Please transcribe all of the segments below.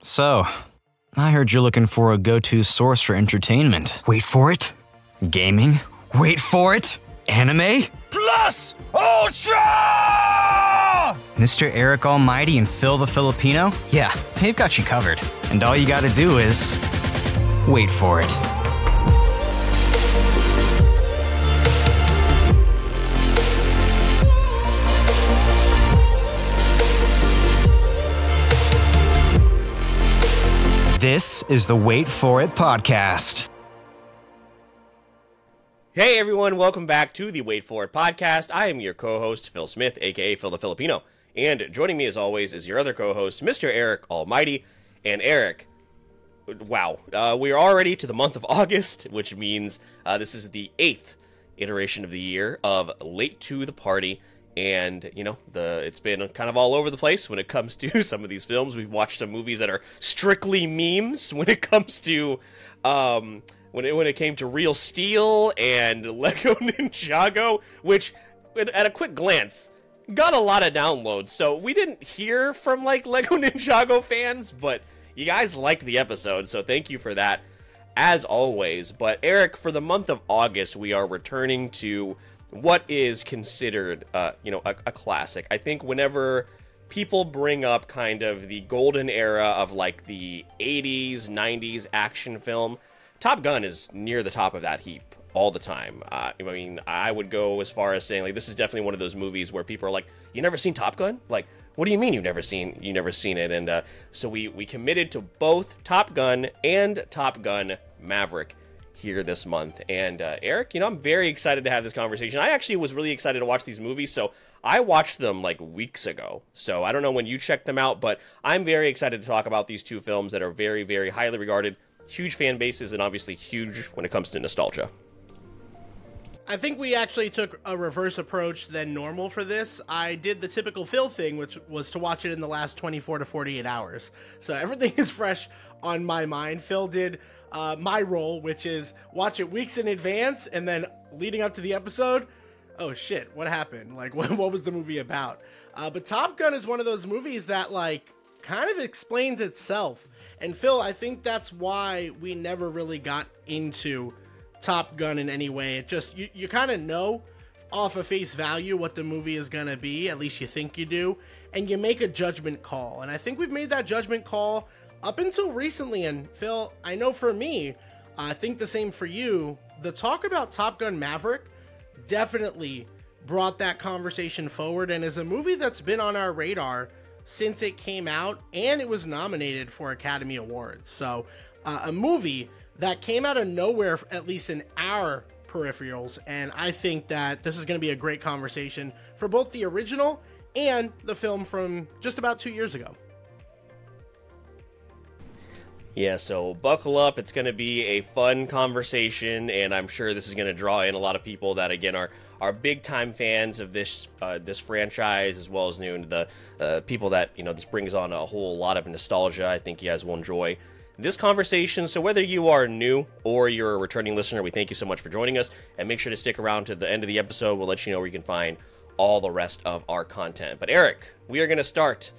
So, I heard you're looking for a go-to source for entertainment. Wait for it. Gaming? Wait for it. Anime? Plus Ultra! Mr. Eric Almighty and Phil the Filipino? Yeah, they've got you covered. And all you gotta do is... wait for it. This is the Wait For It podcast. Hey everyone, welcome back to the Wait For It podcast. I am your co-host, Phil Smith, aka Phil the Filipino. And joining me as always is your other co-host, Mr. Eric Almighty. And Eric, wow, we are already to the month of August, which means this is the 8th iteration of the year of Late to the Party. And, you know, it's been kind of all over the place when it comes to some of these films. We've watched some movies that are strictly memes when it comes to, when it came to Real Steel and Lego Ninjago, which, at a quick glance, got a lot of downloads. So we didn't hear from, like, Lego Ninjago fans, but you guys liked the episode, so thank you for that, as always. But, Eric, for the month of August, we are returning to what is considered, a classic. I think whenever people bring up kind of the golden era of, like, the 80s, 90s action film, Top Gun is near the top of that heap all the time. I mean, I would go as far as saying, like, this is definitely one of those movies where people are like, you never seen Top Gun? Like, what do you mean you've never seen it? And so we committed to both Top Gun and Top Gun Maverick here this month. And Eric, you know, I'm very excited to have this conversation. I actually was really excited to watch these movies, so I watched them like weeks ago. So I don't know when you checked them out, but I'm very excited to talk about these two films that are very, very highly regarded, huge fan bases, and obviously huge when it comes to nostalgia. I think we actually took a reverse approach than normal for this. I did the typical Phil thing, which was to watch it in the last 24 to 48 hours. So everything is fresh on my mind. Phil did my role, which is watch it weeks in advance, and then leading up to the episode, oh shit, what happened? Like, what was the movie about? But Top Gun is one of those movies that, like, kind of explains itself. And Phil, I think that's why we never really got into Top Gun in any way. It just, you kind of know off of face value what the movie is going to be, at least you think you do, and you make a judgment call. And I think we've made that judgment call up until recently. And Phil, I know for me, I think the same for you, the talk about Top Gun Maverick definitely brought that conversation forward, and is a movie that's been on our radar since it came out, and it was nominated for Academy Awards. So a movie that came out of nowhere, at least in our peripherals, and I think that this is going to be a great conversation for both the original and the film from just about 2 years ago. Yeah, so buckle up. It's going to be a fun conversation, and I'm sure this is going to draw in a lot of people that, again, are big-time fans of this franchise, as well as the people that, you know, this brings on a whole lot of nostalgia. I think you guys will enjoy this conversation. So whether you are new or you're a returning listener, we thank you so much for joining us, and make sure to stick around to the end of the episode. We'll let you know where you can find all the rest of our content. But Eric, we are going to start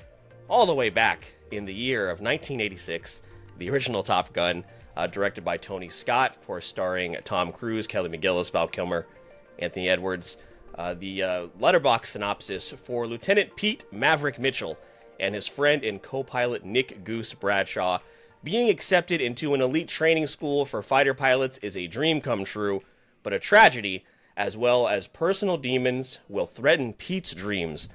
all the way back in the year of 1986, the original Top Gun, directed by Tony Scott, of course starring Tom Cruise, Kelly McGillis, Val Kilmer, Anthony Edwards. The letterbox synopsis for Lieutenant Pete Maverick Mitchell and his friend and co-pilot Nick Goose Bradshaw: being accepted into an elite training school for fighter pilots is a dream come true, but a tragedy, as well as personal demons, will threaten Pete's dreams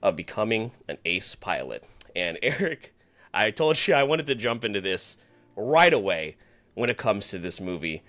of becoming an ace pilot. And Eric, I told you I wanted to jump into this right away when it comes to this movie.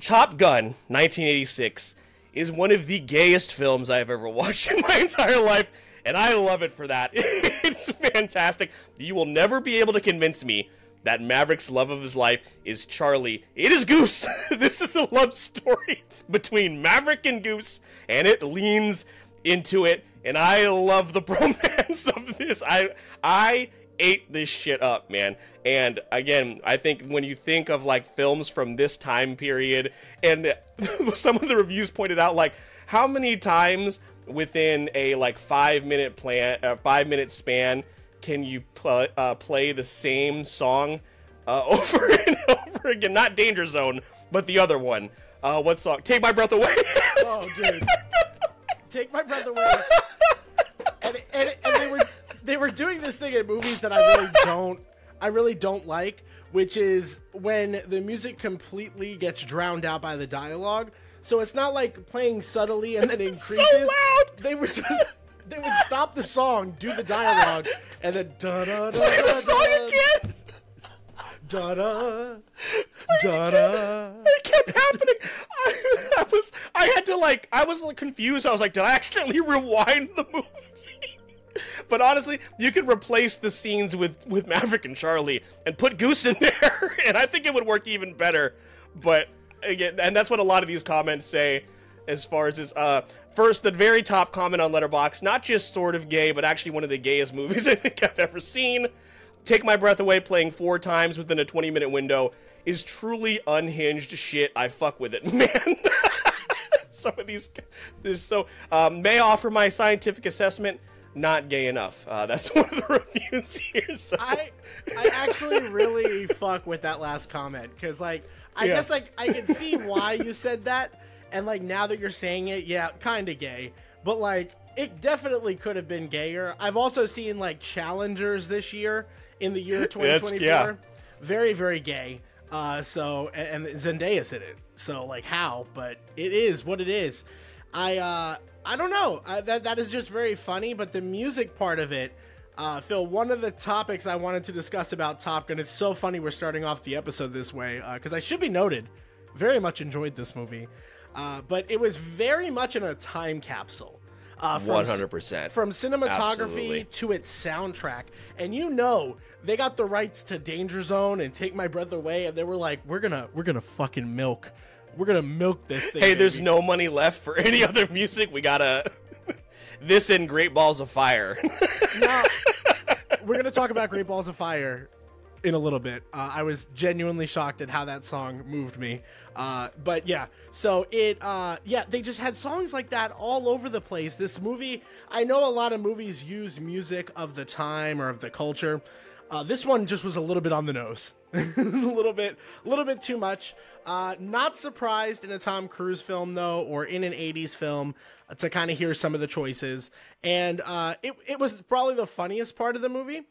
Top Gun 1986 is one of the gayest films I've ever watched in my entire life, and I love it for that. It's fantastic. You will never be able to convince me that Maverick's love of his life is Charlie. It is Goose. This is a love story between Maverick and Goose, and it leans into it, and I love the bromance of this. I ate this shit up, man. And again, I think when you think of like films from this time period, and some of the reviews pointed out like how many times within a like 5 minute span can you play the same song over and over again? Not Danger Zone, but the other one. What song? Take My Breath Away. Oh, dude. Take My Breath Away. And they were doing this thing in movies that I really don't like, which is when the music completely gets drowned out by the dialogue. So it's not like playing subtly and then increases. So loud. They would stop the song, do the dialogue, and then da da da Play the song again. Da da da da. It kept happening. I was confused. I was like, did I accidentally rewind the movie? But honestly, you could replace the scenes with Maverick and Charlie and put Goose in there, and I think it would work even better. But again, and that's what a lot of these comments say as far as this. First, the very top comment on Letterboxd, not just sort of gay, but actually one of the gayest movies I think I've ever seen. Take My Breath Away playing 4 times within a 20-minute window is truly unhinged shit. I fuck with it, man. Some of these, may I offer my scientific assessment? Not gay enough. That's one of the reviews here. So. I actually really fuck with that last comment, because I guess I can see why you said that, and now that you're saying it, yeah, kind of gay, but it definitely could have been gayer. I've also seen Challengers this year in the year 2024, very, very gay. And Zendaya's in it, so how? But it is what it is. I don't know. That is just very funny, but the music part of it, Phil, one of the topics I wanted to discuss about Top Gun, it's so funny we're starting off the episode this way, because I should be noted, very much enjoyed this movie, but it was very much in a time capsule. 100%. From cinematography Absolutely. to its soundtrack. And they got the rights to Danger Zone and Take My Breath Away, and they were like, we're gonna fucking milk this thing. Hey, baby. there's no money left for any other music. We gotta this and Great Balls of Fire. Now, we're gonna talk about Great Balls of Fire in a little bit. I was genuinely shocked at how that song moved me. But yeah, so they just had songs like that all over the place. This movie, I know a lot of movies use music of the time or of the culture. This one just was a little bit on the nose. It was a little bit too much. Not surprised in a Tom Cruise film though, or in an 80s film, to kind of hear some of the choices. And it was probably the funniest part of the movie.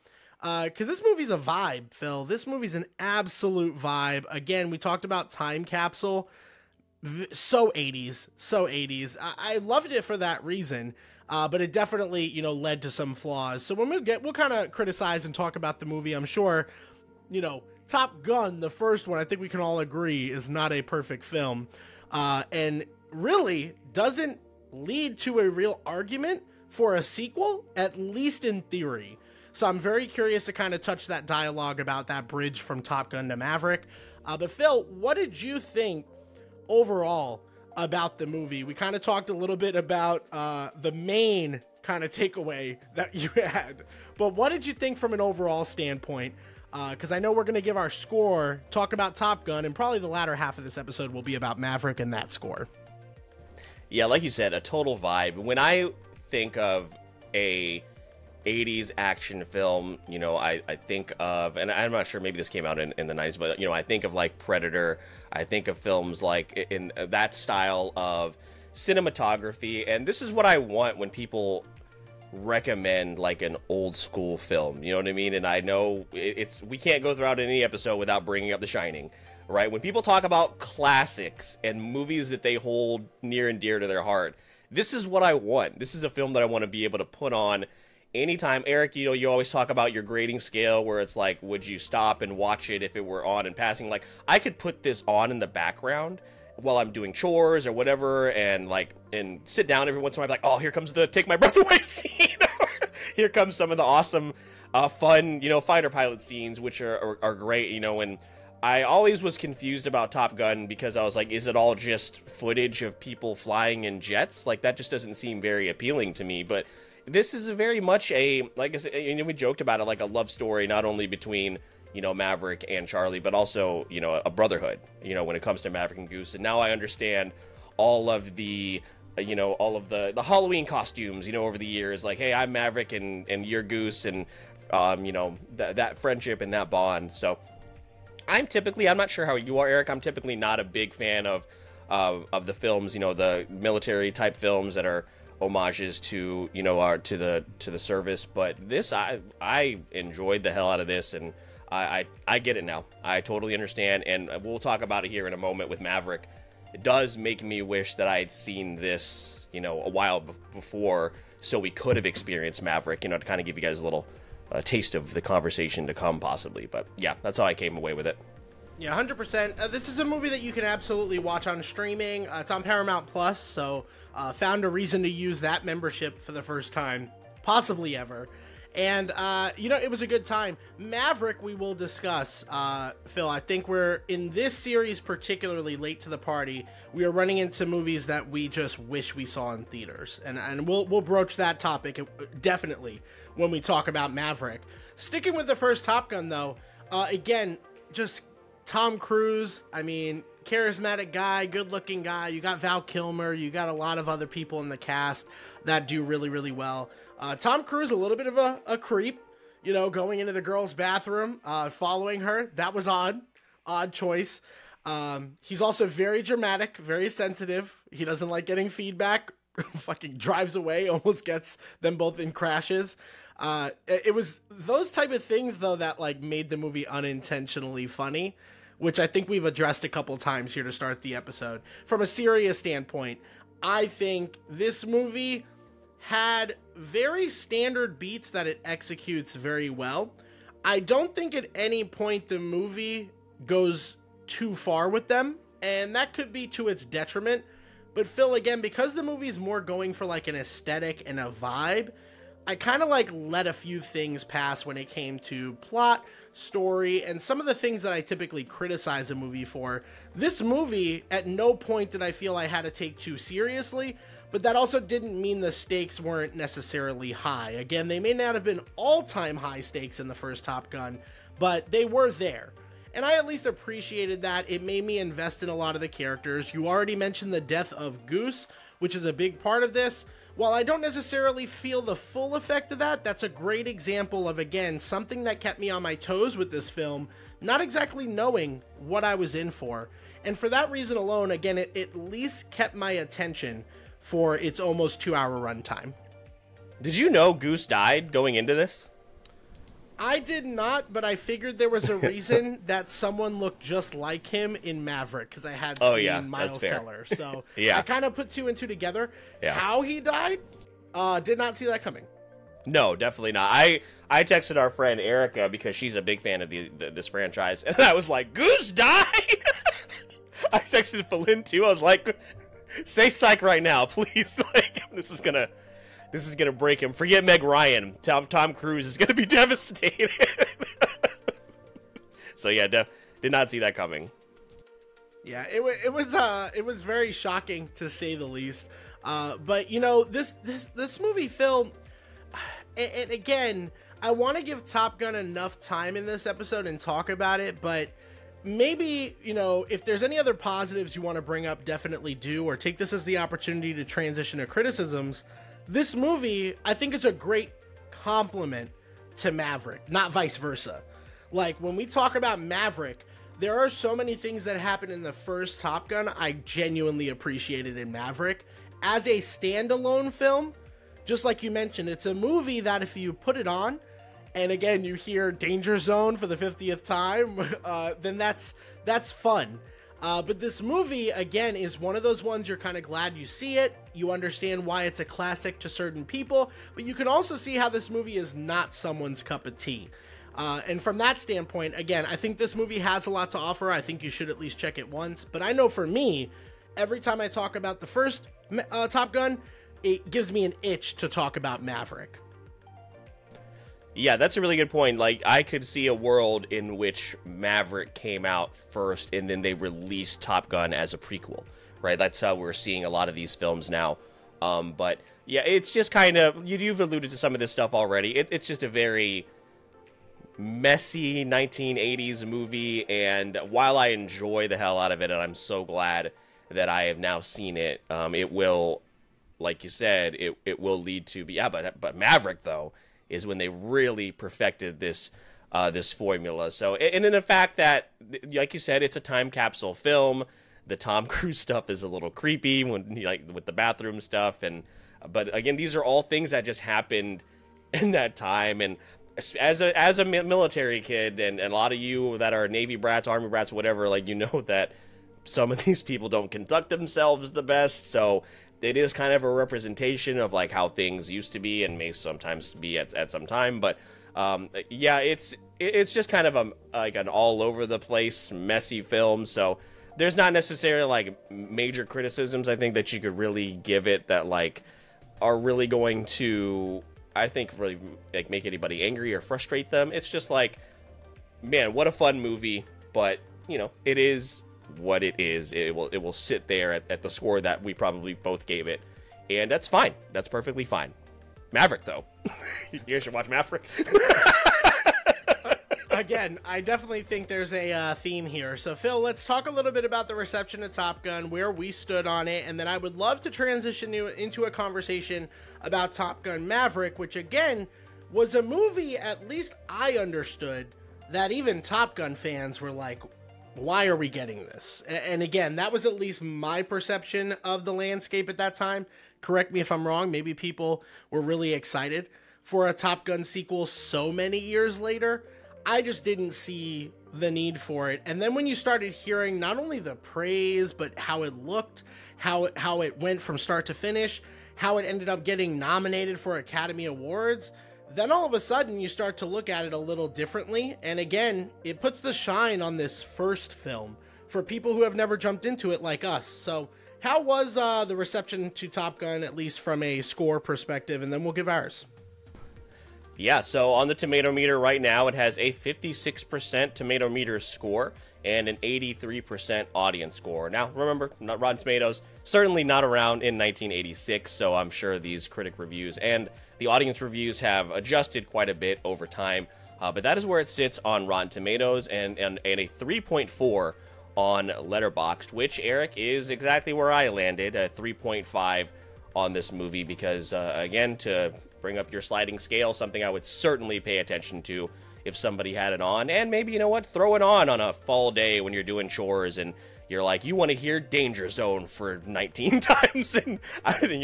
Because this movie's a vibe, Phil. This movie's an absolute vibe. Again, we talked about time capsule. So 80s. I loved it for that reason. But it definitely, led to some flaws. So when we'll kind of criticize and talk about the movie, I'm sure, Top Gun, the first one, I think we can all agree is not a perfect film. And really doesn't lead to a real argument for a sequel, at least in theory. So I'm very curious to kind of touch that dialogue about that bridge from Top Gun to Maverick. But Phil, what did you think overall about the movie? We kind of talked a little bit about the main kind of takeaway that you had. But what did you think from an overall standpoint? Because I know we're going to give our score, talk about Top Gun, and probably the latter half of this episode will be about Maverick and that score. Yeah, like you said, a total vibe. When I think of a 80s action film, I think of, and I'm not sure, maybe this came out in the 90s, but I think of Predator. I think of films in that style of cinematography, and this is what I want when people recommend an old school film, you know what I mean? And I know we can't go throughout any episode without bringing up The Shining, right? When people talk about classics and movies that they hold near and dear to their heart, this is what I want. This is a film that I want to be able to put on anytime. Eric, you always talk about your grading scale where it's would you stop and watch it if it were on and passing? I could put this on in the background while I'm doing chores or whatever, and sit down every once in a while, oh, here comes the Take My Breath Away scene. Here comes some of the awesome, fun, fighter pilot scenes, which are great, and I always was confused about Top Gun because I was is it all just footage of people flying in jets? That just doesn't seem very appealing to me, but this is very much a, like I said, we joked about it, a love story, not only between, Maverick and Charlie, but also, a brotherhood, when it comes to Maverick and Goose. And now I understand all of the, all of the Halloween costumes, over the years, hey, I'm Maverick and you're Goose. And you know, that friendship and that bond. So I'm not sure how you are, Eric. I'm typically not a big fan of the films, you know, the military type films that are homages to, you know, to the service. But this, I enjoyed the hell out of this, and I get it now. I totally understand, and we'll talk about it here in a moment with Maverick. It does make me wish that I had seen this, you know, a while before, so we could have experienced Maverick, you know, to kind of give you guys a little taste of the conversation to come, possibly. But yeah, that's how I came away with it. Yeah, 100%. This is a movie that you can absolutely watch on streaming. It's on Paramount Plus, so found a reason to use that membership for the first time, possibly ever. And, you know, it was a good time. Maverick, we will discuss, Phil. I think we're, in this series particularly, late to the party, we are running into movies that we just wish we saw in theaters. And we'll broach that topic, definitely, when we talk about Maverick. Sticking with the first Top Gun, though, again, just Tom Cruise, I mean, charismatic guy, good-looking guy. You got Val Kilmer. You got a lot of other people in the cast that do really, really well. Tom Cruise, a little bit of a creep, you know, going into the girl's bathroom, following her. That was odd choice. He's also very dramatic, very sensitive. He doesn't like getting feedback. Fucking drives away, almost gets them both in crashes. It was those type of things, though, that like made the movie unintentionally funny, which I think we've addressed a couple times here to start the episode. From a serious standpoint, I think this movie had very standard beats that it executes very well. I don't think at any point the movie goes too far with them, and that could be to its detriment. But Phil, again, because the movie's more going for like an aesthetic and a vibe, I kind of like let a few things pass when it came to plot, story, and some of the things that I typically criticize a movie for. This movie, at no point did I feel I had to take too seriously, but that also didn't mean the stakes weren't necessarily high. Again, they may not have been all-time high stakes in the first Top Gun, but they were there. And I at least appreciated that. It made me invest in a lot of the characters. You already mentioned the death of Goose, which is a big part of this. While I don't necessarily feel the full effect of that, that's a great example of, again, something that kept me on my toes with this film, not exactly knowing what I was in for. And for that reason alone, again, it at least kept my attention for its almost 2-hour runtime. Did you know Goose died going into this? I did not, but I figured there was a reason that someone looked just like him in Maverick, because I had seen Miles Teller. So yeah. I kind of put 2 and 2 together. Yeah. How he died, did not see that coming. No, definitely not. I texted our friend Erica because she's a big fan of this franchise, and I was like, Goose died? I texted Philin too. I was like, say psych right now, please. Like, this is gonna break him. Forget Meg Ryan. Tom Cruise is gonna be devastated. So yeah, did not see that coming. Yeah, it was very shocking to say the least. But you know, this movie, Phil, and again, I want to give Top Gun enough time in this episode and talk about it, but maybe, you know, if there's any other positives you want to bring up, definitely do, or take this as the opportunity to transition to criticisms. This movie, I think, is a great compliment to Maverick, not vice versa. Like, when we talk about Maverick, there are so many things that happened in the first Top Gun I genuinely appreciated in Maverick. As a standalone film, just like you mentioned, it's a movie that if you put it on, and again, you hear Danger Zone for the 50th time, then that's fun. But this movie, again, is one of those ones you're kind of glad you see it. You understand why it's a classic to certain people, but you can also see how this movie is not someone's cup of tea. And from that standpoint, again, I think this movie has a lot to offer. I think you should at least check it once. But I know for me, every time I talk about the first Top Gun, it gives me an itch to talk about Maverick. Yeah, that's a really good point. Like, I could see a world in which Maverick came out first and then they released Top Gun as a prequel, right? That's how we're seeing a lot of these films now. But yeah, it's just kind of, you've alluded to some of this stuff already. It's just a very messy 1980s movie, and while I enjoy the hell out of it, and I'm so glad that I have now seen it, it will, like you said, it will lead to, but Maverick, though, is when they really perfected this this formula. So, and in the fact that, like you said, it's a time capsule film. The Tom Cruise stuff is a little creepy when, like, with the bathroom stuff, but again, these are all things that just happened in that time. And as a military kid, and a lot of you that are Navy brats, Army brats, whatever, like, you know that some of these people don't conduct themselves the best. So it is kind of a representation of like how things used to be and may sometimes be at some time. But yeah, it's just kind of like an all over the place, messy film. So there's not necessarily like major criticisms, I think, that you could really give it that like are really going to, I think, really like make anybody angry or frustrate them. It's just like, man, what a fun movie. But you know, it is what it is. It will sit there at the score that we probably both gave it, and that's fine. That's perfectly fine. Maverick, though, you should watch Maverick. Again, I definitely think there's a theme here. So, Phil, let's talk a little bit about the reception of Top Gun, where we stood on it, and then I would love to transition you into a conversation about Top Gun Maverick, which, again, was a movie, at least I understood, that even Top Gun fans were like, why are we getting this? And again, that was at least my perception of the landscape at that time. Correct me if I'm wrong. Maybe people were really excited for a Top Gun sequel so many years later. I just didn't see the need for it. And then when you started hearing not only the praise, but how it looked, how it went from start to finish, how it ended up getting nominated for Academy Awards, then all of a sudden you start to look at it a little differently. And again, it puts the shine on this first film for people who have never jumped into it like us. So how was the reception to Top Gun, at least from a score perspective? And then we'll give ours. Yeah, so on the tomato meter right now, it has a 56% tomato meter score and an 83% audience score. Now, remember, not Rotten Tomatoes, certainly not around in 1986, so I'm sure these critic reviews and the audience reviews have adjusted quite a bit over time, but that is where it sits on Rotten Tomatoes, and a 3.4 on Letterboxd, which, Eric, is exactly where I landed, a 3.5 on this movie, because, again, to bring up your sliding scale, something I would certainly pay attention to if somebody had it on, and maybe, you know what, throw it on a fall day when you're doing chores and you're like, you want to hear Danger Zone for 19 times, and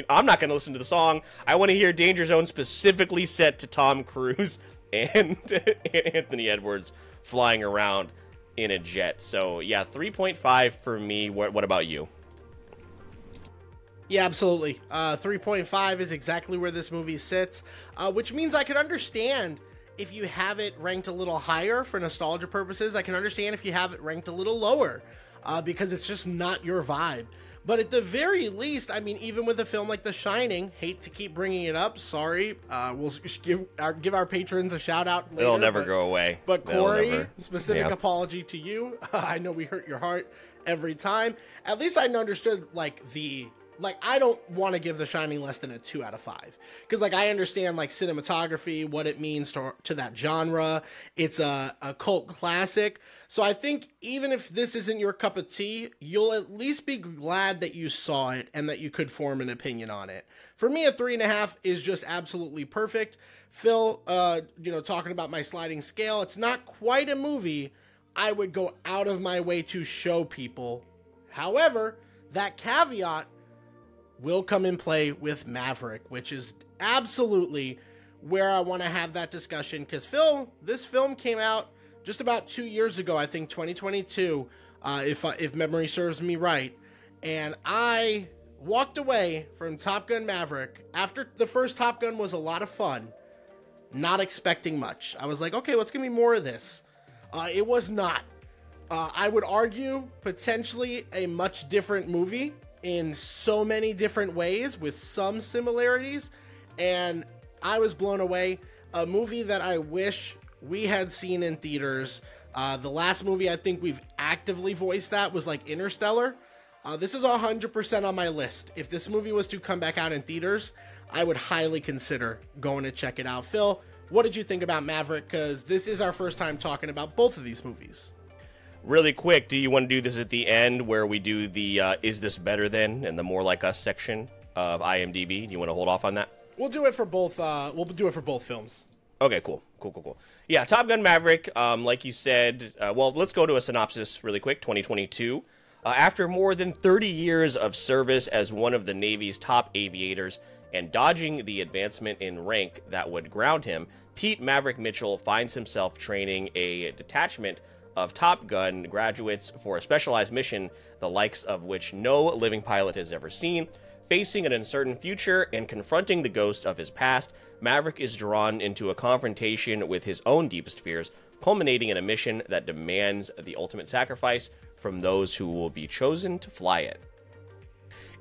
I'm not going to listen to the song. I want to hear Danger Zone specifically set to Tom Cruise and Anthony Edwards flying around in a jet. So yeah, 3.5 for me. What about you? Yeah, absolutely. 3.5 is exactly where this movie sits, which means I could understand if you have it ranked a little higher for nostalgia purposes. I can understand if you have it ranked a little lower, because it's just not your vibe. But at the very least, I mean, even with a film like The Shining, hate to keep bringing it up, sorry, we'll give our patrons a shout out later. It'll never go away. But Corey, specific apology to you. I know we hurt your heart every time. At least I understood, I don't want to give The Shining less than a 2 out of 5. Because, I understand, cinematography, what it means to that genre. It's a cult classic. So I think even if this isn't your cup of tea, you'll at least be glad that you saw it and that you could form an opinion on it. For me, a 3.5 is just absolutely perfect. Phil, talking about my sliding scale, it's not quite a movie I would go out of my way to show people. However, that caveat will come in play with Maverick, which is absolutely where I want to have that discussion. Because, Phil, this film came out just about 2 years ago, I think 2022, if memory serves me right. And I walked away from Top Gun Maverick after the first Top Gun was a lot of fun, not expecting much. I was like, okay, let's give me more of this. It was not. I would argue potentially a much different movie in so many different ways with some similarities, and I was blown away. A movie that I wish we had seen in theaters. The last movie I think we've actively voiced that was Interstellar. This is 100% on my list. If this movie was to come back out in theaters, I would highly consider going to check it out. Phil, what did you think about Maverick? Because this is our first time talking about both of these movies. Really quick, do you want to do this at the end where we do the is this better than and the more like us section of IMDb? Do you want to hold off on that? We'll do it for both. We'll do it for both films. Okay, cool. Yeah, Top Gun Maverick, like you said, well, let's go to a synopsis really quick. 2022. After more than 30 years of service as one of the Navy's top aviators and dodging the advancement in rank that would ground him, Pete Maverick Mitchell finds himself training a detachment of Top Gun graduates for a specialized mission, the likes of which no living pilot has ever seen. Facing an uncertain future and confronting the ghost of his past, Maverick is drawn into a confrontation with his own deepest fears, culminating in a mission that demands the ultimate sacrifice from those who will be chosen to fly it.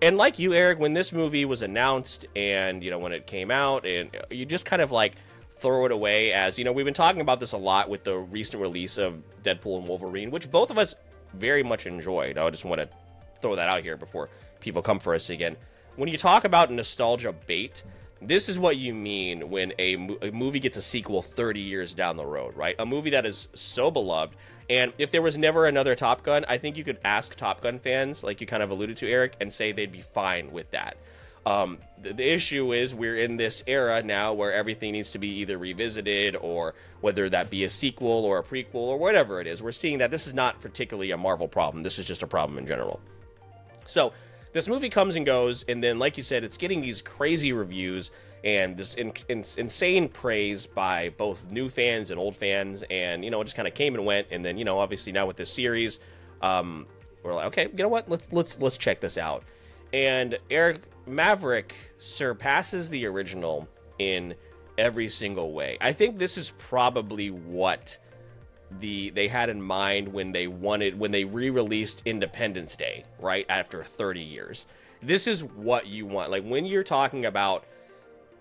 And like you, Eric, when this movie was announced and, when it came out, and you just kind of like throw it away as, we've been talking about this a lot with the recent release of Deadpool and Wolverine, which both of us very much enjoyed. I just want to throw that out here before people come for us again. When you talk about nostalgia bait, this is what you mean when a movie gets a sequel 30 years down the road, right? A movie that is so beloved. And if there was never another Top Gun, I think you could ask Top Gun fans, like you kind of alluded to, Eric, and say they'd be fine with that. The issue is we're in this era now where everything needs to be either revisited, or whether that be a sequel or a prequel or whatever it is. We're seeing that this is not particularly a Marvel problem. This is just a problem in general. So this movie comes and goes, and then, like you said, it's getting these crazy reviews and this insane praise by both new fans and old fans, and, it just kind of came and went. And then, obviously now with this series, we're like, okay, you know what? Let's check this out. And Eric, Maverick surpasses the original in every single way. I think this is probably what they had in mind when they re-released Independence Day, right after 30 years. This is what you want. Like, when you're talking about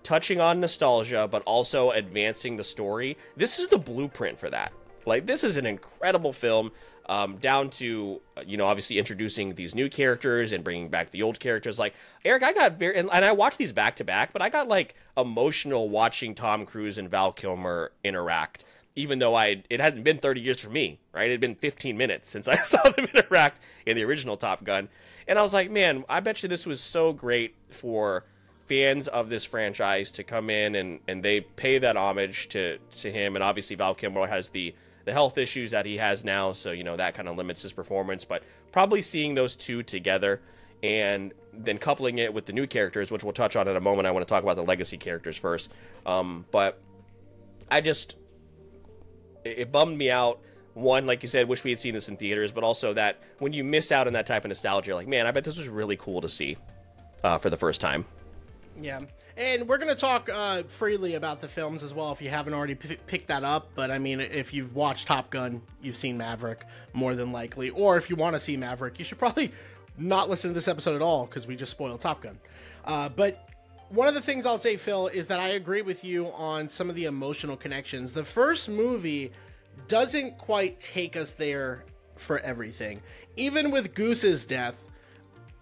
touching on nostalgia but also advancing the story, this is the blueprint for that. Like, this is an incredible film, down to, obviously introducing these new characters and bringing back the old characters. Like, Eric, I got and I watched these back to back, but I got like emotional watching Tom Cruise and Val Kilmer interact, even though it hadn't been 30 years for me, right? It had been 15 minutes since I saw them interact in the original Top Gun. And I was like, man, I bet you this was so great for fans of this franchise to come in and they pay that homage to him. And obviously Val Kilmer has the health issues that he has now, so, that kind of limits his performance. But probably seeing those two together and then coupling it with the new characters, which we'll touch on in a moment. I want to talk about the legacy characters first. But it bummed me out. One, like you said, wish we had seen this in theaters, but also that when you miss out on that type of nostalgia, you're like, man, I bet this was really cool to see for the first time. Yeah, and we're going to talk freely about the films as well if you haven't already picked that up. But, I mean, if you've watched Top Gun, you've seen Maverick, more than likely. Or if you want to see Maverick, you should probably not listen to this episode at all, because we just spoiled Top Gun. But one of the things I'll say, Phil, is that I agree with you on some of the emotional connections. The first movie doesn't quite take us there for everything. Even with Goose's death,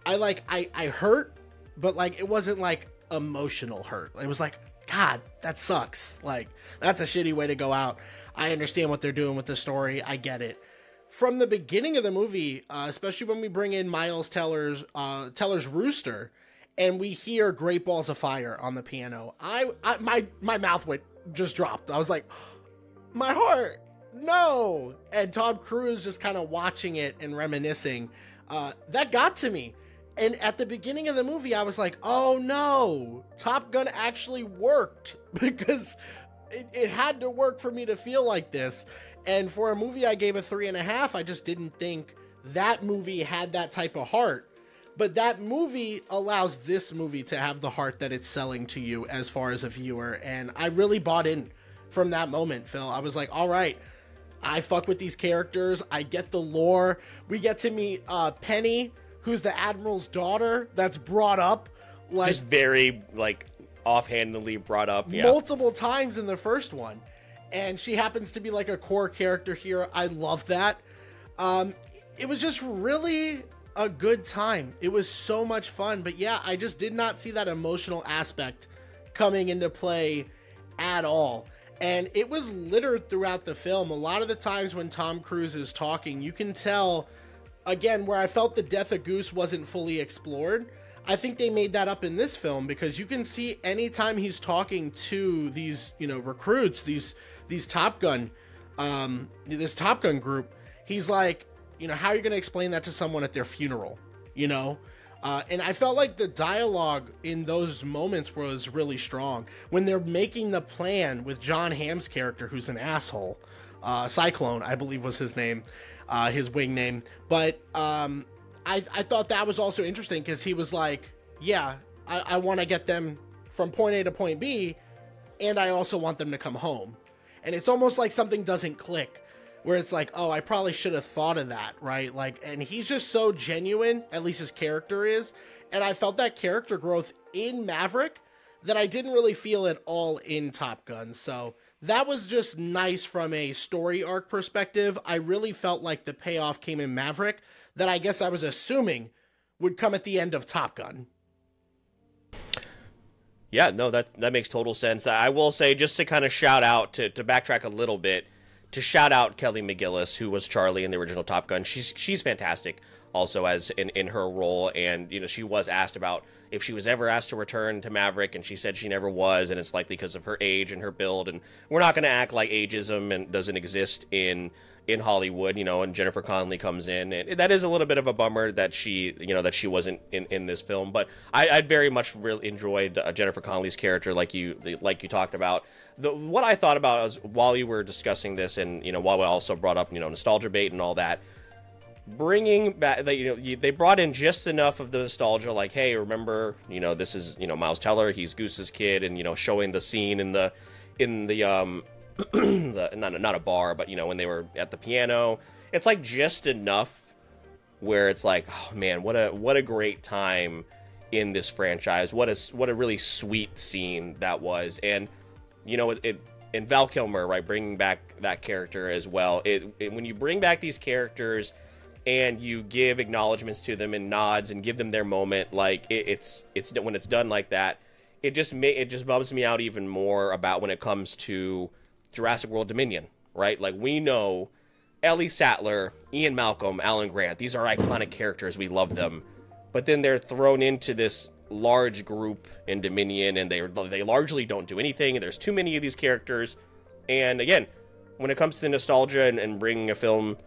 I hurt, but, like, it wasn't, like, emotional hurt. It was like, God, that sucks. Like, that's a shitty way to go out. I understand what they're doing with the story. I get it. From the beginning of the movie, especially when we bring in Miles Teller's Rooster, and we hear Great Balls of Fire on the piano, my mouth just dropped. I was like, my heart, no. And Tom Cruise just kind of watching it and reminiscing, that got to me. And at the beginning of the movie, I was like, oh no, Top Gun actually worked, because it had to work for me to feel like this. And for a movie I gave a 3.5, I just didn't think that movie had that type of heart. But that movie allows this movie to have the heart that it's selling to you as far as a viewer. And I really bought in from that moment, Phil. I was like, all right, I fuck with these characters. I get the lore. We get to meet Penny, who's the Admiral's daughter, that's brought up. Like, just very, like, offhandedly brought up. Yeah. Multiple times in the first one. And she happens to be, like, a core character here. I love that. It was just really a good time. It was so much fun. But yeah, I just did not see that emotional aspect coming into play at all. And it was littered throughout the film. A lot of the times when Tom Cruise is talking, you can tell, again, where I felt the death of Goose wasn't fully explored, I think they made that up in this film, because you can see anytime he's talking to these, recruits, these Top Gun, this Top Gun group, he's like, how are you going to explain that to someone at their funeral, and I felt like the dialogue in those moments was really strong. When they're making the plan with John Hamm's character, who's an asshole, Cyclone, I believe was his name, his wing name. But I thought that was also interesting, because he was like, yeah, I want to get them from point A to point B, and I also want them to come home. And it's almost like something doesn't click, where it's like, oh, I probably should have thought of that, right? Like, and he's just so genuine, at least his character is. And I felt that character growth in Maverick that I didn't really feel at all in Top Gun. So that was just nice from a story arc perspective. I really felt like the payoff came in Maverick that I guess I was assuming would come at the end of Top Gun. Yeah, no, that makes total sense. I will say, just to kind of shout out, to backtrack a little bit, to shout out Kelly McGillis, who was Charlie in the original Top Gun. She's fantastic also as in her role, and she was asked about if she was ever asked to return to Maverick, and she said she never was, and it's likely because of her age and her build. And we're not going to act like ageism and doesn't exist in Hollywood, and Jennifer Connelly comes in, and that is a little bit of a bummer that she wasn't in this film. But I very much really enjoyed Jennifer Connelly's character, like you talked about. What I thought about was, while you were discussing this, and while we also brought up nostalgia bait and all that, bringing back they brought in just enough of the nostalgia, like, hey, remember this is Miles Teller, he's Goose's kid, and showing the scene in the not a bar, but when they were at the piano. It's like just enough where it's like, oh man, what a great time in this franchise. What a really sweet scene that was. And and Val Kilmer, right, bringing back that character as well. When you bring back these characters and you give acknowledgments to them and nods and give them their moment, like it's when it's done like that, it just bums me out even more about when it comes to Jurassic World Dominion, right? Like, we know Ellie Sattler, Ian Malcolm, Alan Grant, these are iconic characters, we love them, but then they're thrown into this large group in Dominion, and they largely don't do anything, and there's too many of these characters. And again, when it comes to nostalgia and bringing a film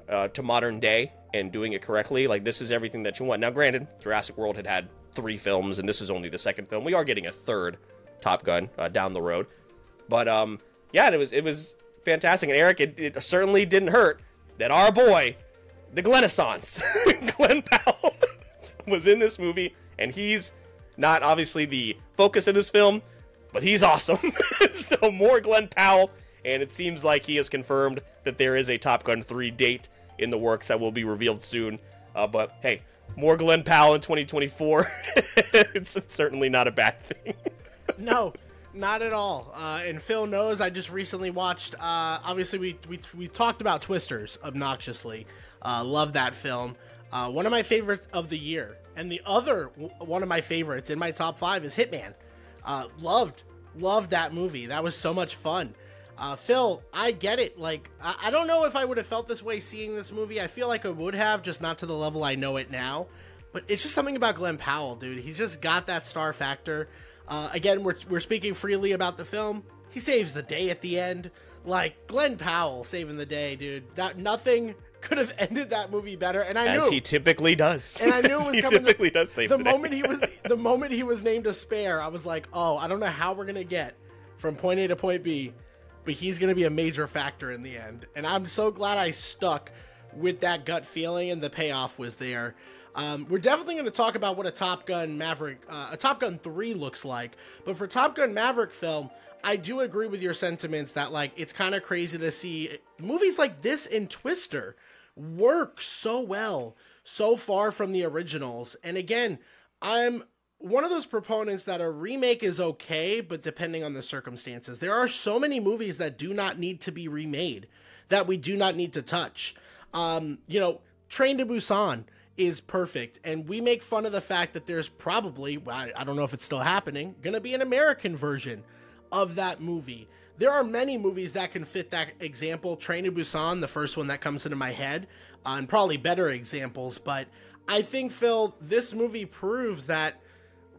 to modern day and doing it correctly, like, this is everything that you want. Now, granted, Jurassic World had 3 films, and this is only the 2nd film. We are getting a 3rd Top Gun down the road, but yeah, it was fantastic. And Eric, it certainly didn't hurt that our boy, the Glennaissance, Glenn Powell, was in this movie, and he's not obviously the focus of this film, but he's awesome. So more Glenn Powell, and it seems like he has confirmed that there is a Top Gun 3 date in the works that will be revealed soon. But hey, more Glenn Powell in 2024. It's certainly not a bad thing. No, not at all. And Phil knows I just recently watched, obviously we talked about Twisters obnoxiously. Love that film. One of my favorites of the year. And the other one of my favorites in my top 5 is Hitman. Loved that movie. That was so much fun. Phil, I get it. Like, I don't know if I would have felt this way seeing this movie. I feel like I would have, just not to the level I know it now. But it's just something about Glenn Powell, dude. He's just got that star factor. Again, we're speaking freely about the film. He saves the day at the end. Like, Glenn Powell saving the day, dude. That nothing could have ended that movie better, and I knew, as he typically does. And I knew it was he coming. Typically does save the day. The moment he was named a spare, I was like, oh, I don't know how we're gonna get from point A to point B, but he's gonna be a major factor in the end. And I'm so glad I stuck with that gut feeling, and the payoff was there. We're definitely going to talk about what a Top Gun 3 looks like. But for Top Gun Maverick film, I do agree with your sentiments that, like, it's kind of crazy to see movies like this and Twister work so well, so far from the originals. And again, I'm one of those proponents that a remake is okay, but depending on the circumstances. There are so many movies that do not need to be remade, that we do not need to touch. Train to Busan is perfect, and we make fun of the fact that there's probably, I don't know if it's still happening, gonna be an American version of that movie. There are many movies that can fit that example. Train to Busan, the first one that comes into my head, and probably better examples, but I think, Phil, this movie proves that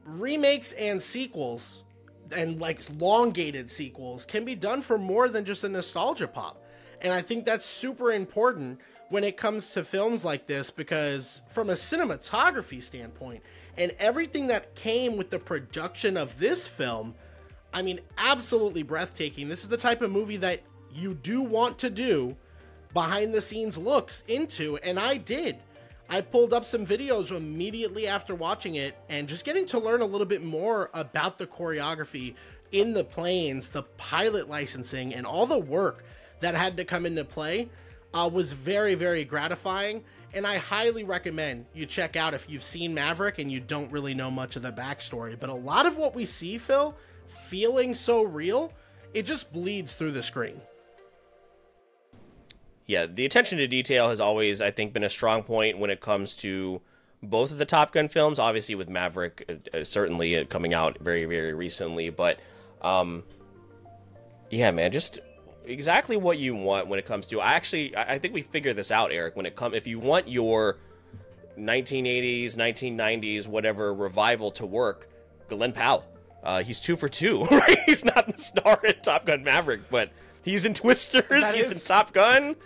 remakes and sequels, and like elongated sequels, can be done for more than just a nostalgia pop. And I think that's super important when it comes to films like this, because from a cinematography standpoint and everything that came with the production of this film, I mean, absolutely breathtaking. This is the type of movie that you do want to do behind the scenes looks into, and I did. I pulled up some videos immediately after watching it and just getting to learn a little bit more about the choreography in the planes, the pilot licensing, and all the work that had to come into play was very, very gratifying. And I highly recommend you check out if you've seen Maverick and you don't really know much of the backstory. But a lot of what we see, Phil, feeling so real, it just bleeds through the screen. Yeah, the attention to detail has always, I think, been a strong point when it comes to both of the Top Gun films. Obviously, with Maverick, certainly coming out very, very recently. But, yeah, man, just exactly what you want when it comes to... I think we figured this out, Eric. If you want your 1980s, 1990s, whatever revival to work, Glenn Powell. He's 2 for 2, right? He's not the star in Top Gun Maverick, but he's in Twisters. He's in Top Gun.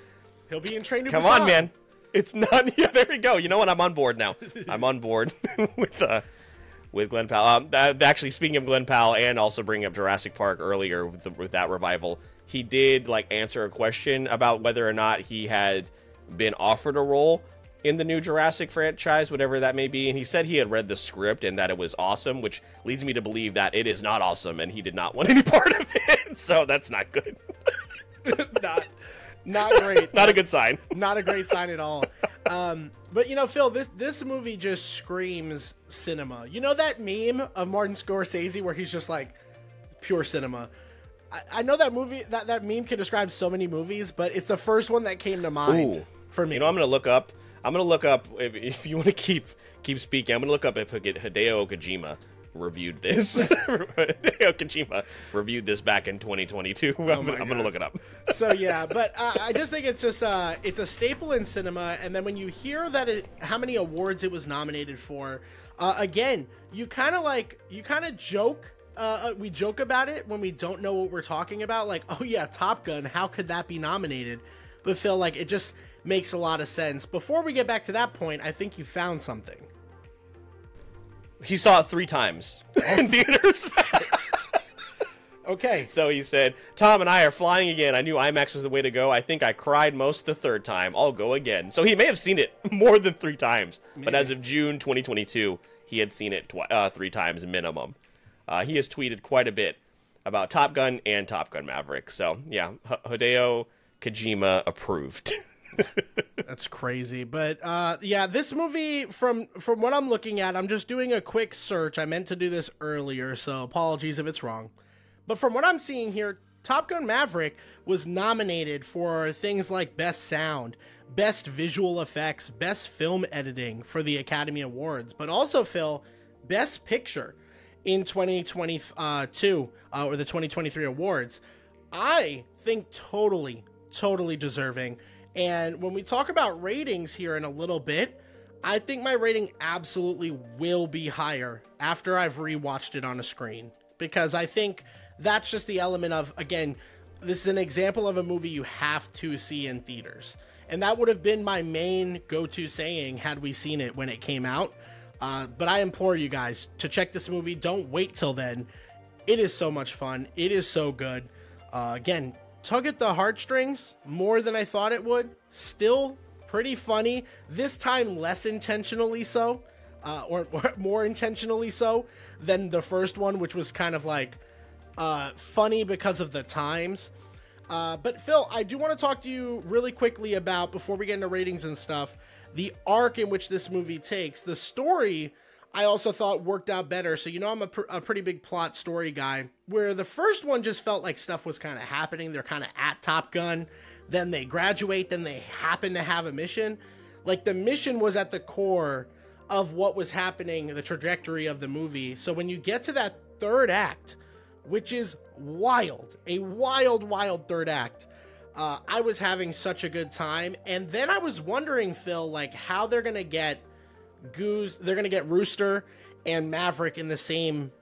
He'll be in Train to Busan. Come on, man. It's not... Yeah, there we go. You know what? I'm on board now. I'm on board with Glenn Powell. Actually, speaking of Glenn Powell, and also bringing up Jurassic Park earlier with that revival, he did answer a question about whether or not he had been offered a role in the new Jurassic franchise, whatever that may be, and he said he had read the script and that it was awesome, which leads me to believe that it is not awesome and he did not want any part of it. So that's not good. Not great. Not a good sign. Not a great sign at all. But Phil, this movie just screams cinema. You know that meme of Martin Scorsese where he's just like pure cinema? I know that movie, that meme can describe so many movies, but it's the first one that came to mind for me. I'm gonna look up if you want to keep speaking. I'm gonna look up if Hideo Kojima reviewed this. Hideo Kojima reviewed this back in 2022. I'm gonna look it up. So yeah, but I just think it's just it's a staple in cinema. And then when you hear that how many awards it was nominated for, again, you kind of joke. We joke about it when we don't know what we're talking about. Like, oh yeah, Top Gun, how could that be nominated? But Phil, it just makes a lot of sense. Before we get back to that point, I think you found something. He saw it 3 times in theaters. Okay. So he said, Tom and I are flying again. I knew IMAX was the way to go. I think I cried most the 3rd time. I'll go again. So he may have seen it more than 3 times. Maybe. But as of June 2022, he had seen it 3 times minimum. He has tweeted quite a bit about Top Gun and Top Gun Maverick. So, yeah, Hideo Kojima approved. That's crazy. But, yeah, this movie, from what I'm looking at, I'm just doing a quick search. I meant to do this earlier, so apologies if it's wrong. But from what I'm seeing here, Top Gun Maverick was nominated for things like Best Sound, Best Visual Effects, Best Film Editing for the Academy Awards, but also, Phil, Best Picture in 2022, or the 2023 awards. I think totally deserving. And when we talk about ratings here in a little bit, I think my rating absolutely will be higher after I've rewatched it on a screen, because I think that's just the element of, again, this is an example of a movie you have to see in theaters. And that would have been my main go-to saying had we seen it when it came out. But I implore you guys to check this movie. Don't wait till then. It is so much fun. It is so good. Again, tug at the heartstrings more than I thought it would. Still pretty funny. This time less intentionally so, or more intentionally so than the first one, which was kind of funny because of the times. But Phil, I do want to talk to you really quickly about, before we get into ratings and stuff, the arc in which this movie takes. The story, I also thought worked out better. So, I'm a pretty big plot story guy, where the first one just felt like stuff was kind of happening. They're kind of at Top Gun, then they graduate, then they happen to have a mission. The mission was at the core of what was happening, the trajectory of the movie. So when you get to that 3rd act, which is wild, a wild 3rd act, I was having such a good time. And then I was wondering, Phil, how they're going to get Goose, they're gonna get Rooster and Maverick in the same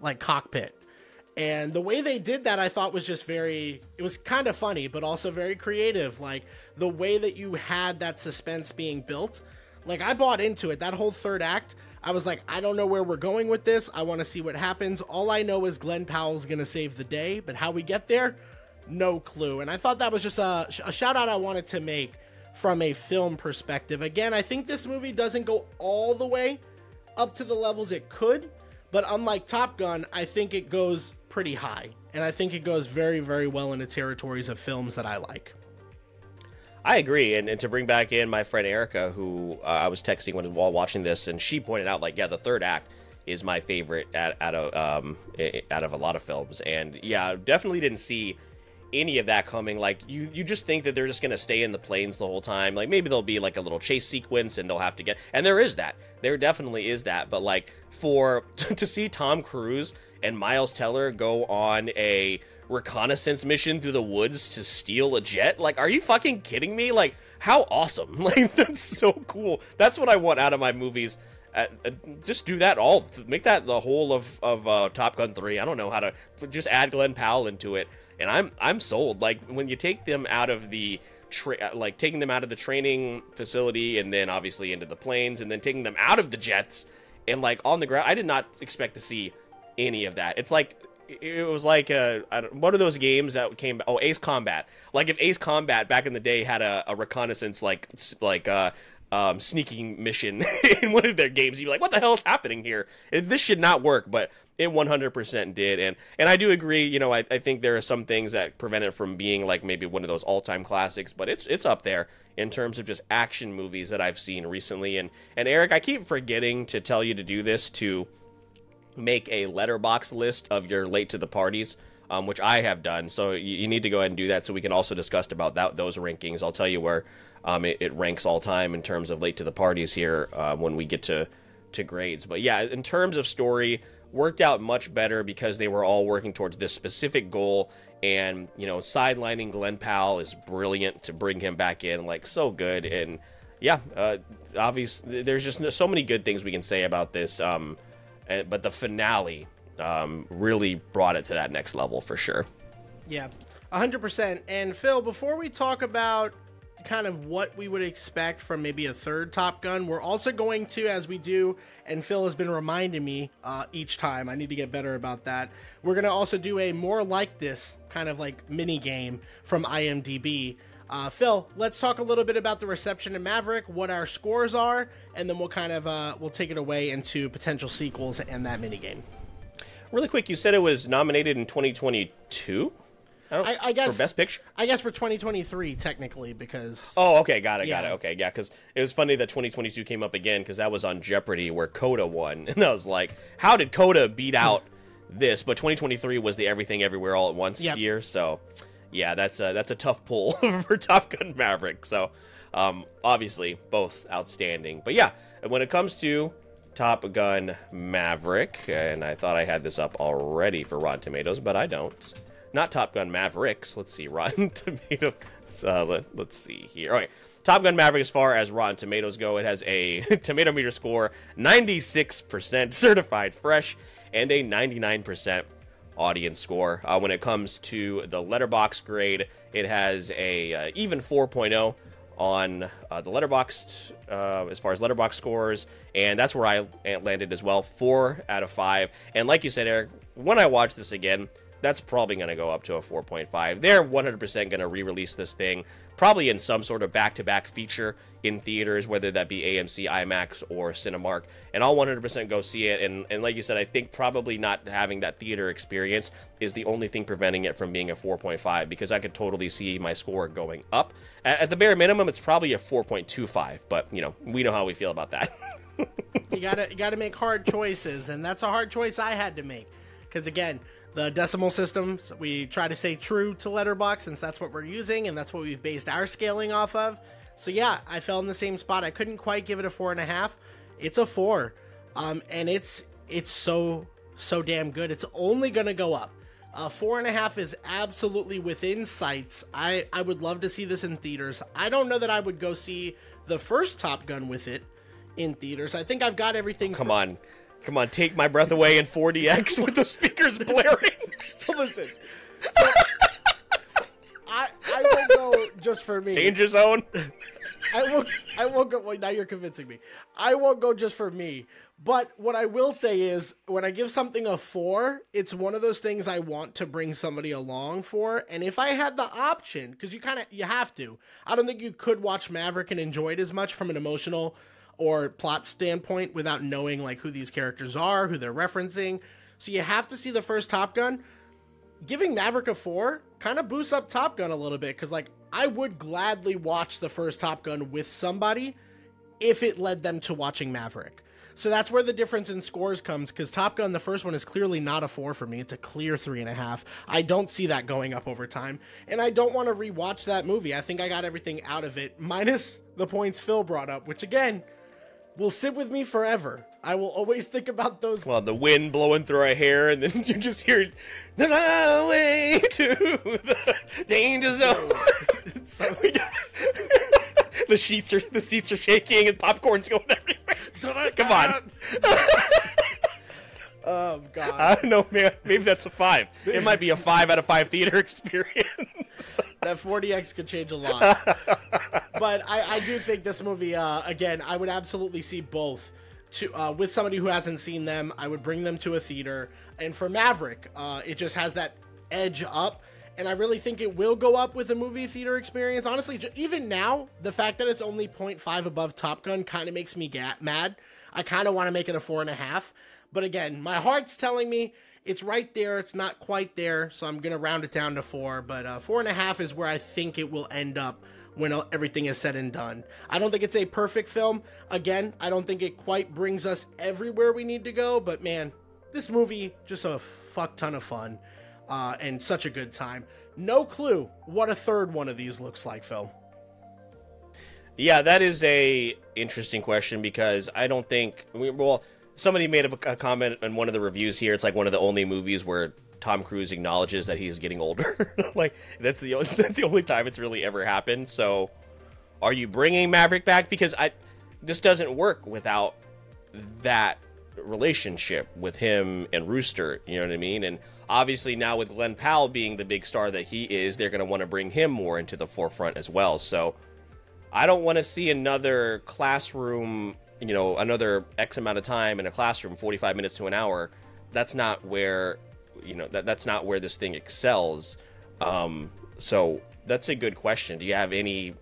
like cockpit. And the way they did that, I thought was just it was kind of funny, but also very creative. Like the way that you had that suspense being built, like I bought into it. That whole third act, I was like, I don't know where we're going with this. I want to see what happens. All I know is Glenn Powell's going to save the day, but how we get there, no clue. And I thought that was just a shout out I wanted to make from a film perspective. Again, I think this movie doesn't go all the way up to the levels it could, but unlike Top Gun, I think it goes pretty high. And I think it goes very, very well into territories of films that I like. I agree, and to bring back in my friend Erica, who I was texting while watching this, and she pointed out, like, yeah, the third act is my favorite out of a lot of films, and yeah, definitely didn't see any of that coming. Like, you just think that they're just gonna stay in the planes the whole time. Like, maybe there'll be like a little chase sequence, and they'll have to and there definitely is that, but like to see Tom Cruise and Miles Teller go on a reconnaissance mission through the woods to steal a jet, like, are you fucking kidding me? Like, how awesome. Like, that's so cool. That's what I want out of my movies. Just do that make that the whole of Top Gun 3. I don't know how to just add Glenn Powell into it, and I'm sold. Like, when you take them out of the taking them out of the training facility, and then obviously into the planes, and then taking them out of the jets and like on the ground, I did not expect to see any of that. It was like what are those games that came? Oh, Ace Combat. Like, if Ace Combat back in the day had a reconnaissance sneaking mission in one of their games, you'd be like, what the hell is happening here? This should not work, but it 100% did. And I do agree, you know, I think there are some things that prevent it from being like maybe one of those all-time classics, but it's up there in terms of just action movies that I've seen recently. And Eric, I keep forgetting to tell you to do this, to make a letterbox list of your late to the parties, which I have done. So you need to go ahead and do that, so we can also discuss about those rankings. I'll tell you where it ranks all time in terms of late to the parties here when we get to grades. But yeah, in terms of story, worked out much better because they were all working towards this specific goal. And, you know, sidelining Glenn Powell is brilliant to bring him back in, like, so good. And yeah, obviously there's just so many good things we can say about this. But the finale really brought it to that next level for sure. Yeah, 100%. And Phil, before we talk about kind of what we would expect from maybe a third Top Gun, we're also going to, as we do, and Phil has been reminding me each time, I need to get better about that, we're going to also do a more like this kind of like mini game from IMDb. Phil, let's talk a little bit about the reception in Maverick, what our scores are, and then we'll kind of we'll take it away into potential sequels and that minigame. Really quick, you said it was nominated in 2022? I guess for Best Picture? I guess for 2023, technically, because... Oh, okay, got it. Okay, yeah, because it was funny that 2022 came up again, because that was on Jeopardy, where Coda won. And I was like, how did Coda beat out this? But 2023 was the Everything Everywhere All at Once year, so... Yeah, that's a tough pull for Top Gun Maverick. So, obviously, both outstanding. But yeah, when it comes to Top Gun Maverick, and I thought I had this up already for Rotten Tomatoes, but I don't. Not Top Gun Mavericks. Let's see, Rotten Tomatoes. Let's see here. All right, Top Gun Maverick, as far as Rotten Tomatoes go, it has a tomato meter score 96% certified fresh and a 99% audience score. When it comes to the letterbox grade, it has a even 4.0 on the Letterboxd as far as letterbox scores, and that's where I landed as well, 4 out of 5. And like you said, Eric, when I watch this again, that's probably going to go up to a 4.5. They're 100% going to re-release this thing, probably in some sort of back-to-back feature in theaters, whether that be AMC, IMAX, or Cinemark, and I'll 100% go see it. And like you said, I think probably not having that theater experience is the only thing preventing it from being a 4.5, because I could totally see my score going up. At the bare minimum, it's probably a 4.25, but, you know, we know how we feel about that. You gotta make hard choices, and that's a hard choice I had to make, because, again, the decimal systems, we try to stay true to Letterboxd, since that's what we're using, and that's what we've based our scaling off of. So yeah, I fell in the same spot. I couldn't quite give it a 4.5. It's a 4. And it's so damn good. It's only gonna go up. 4.5 is absolutely within sights. I would love to see this in theaters. I don't know that I would go see the first Top Gun with it in theaters. I think I've got everything. Come on, take my breath away in 4DX with the speakers blaring. So listen, I will go just for me. Danger zone. I won't go. Well, now you're convincing me. I won't go just for me. But what I will say is, when I give something a 4, it's one of those things I want to bring somebody along for. And if I had the option, because you have to. I don't think you could watch Maverick and enjoy it as much from an emotional or plot standpoint without knowing like who these characters are, who they're referencing. So you have to see the first Top Gun. Giving Maverick a 4 kind of boosts up Top Gun a little bit, because like I would gladly watch the first Top Gun with somebody if it led them to watching Maverick. So that's where the difference in scores comes, because Top Gun, the first one, is clearly not a 4 for me. It's a clear 3.5. I don't see that going up over time, and I don't want to rewatch that movie. I think I got everything out of it, minus the points Phil brought up, which again will sit with me forever. I will always think about those. Well, the wind blowing through our hair, and then you just hear the way to the danger zone. The seats are shaking, and popcorn's going everywhere. Come on. Oh God. I don't know, man. Maybe that's a 5. It might be a 5 out of 5 theater experience. That 4DX could change a lot. But I do think this movie, again, I would absolutely see both. With somebody who hasn't seen them, I would bring them to a theater. And for Maverick, it just has that edge up. And I really think it will go up with a movie theater experience. Honestly, even now, the fact that it's only 0.5 above Top Gun kind of makes me mad. I kind of want to make it a 4.5. But again, my heart's telling me it's right there. It's not quite there. So I'm going to round it down to 4. But 4.5 is where I think it will end up when everything is said and done. I don't think it's a perfect film. Again, I don't think it quite brings us everywhere we need to go. But man, this movie, just a fuck ton of fun. And such a good time. No clue what a third one of these looks like, Phil. Yeah, that is a interesting question, because I don't think... Well, somebody made a comment in one of the reviews here. It's like one of the only movies where Tom Cruise acknowledges that he's getting older. Like, that's the only time it's really ever happened. So, are you bringing Maverick back? Because this doesn't work without that relationship with him and Rooster. You know what I mean? And obviously now with Glenn Powell being the big star that he is, they're going to want to bring him more into the forefront as well. So I don't want to see another classroom, another X amount of time in a classroom, 45 minutes to an hour. That's not where, that's not where this thing excels. So that's a good question. Do you have any,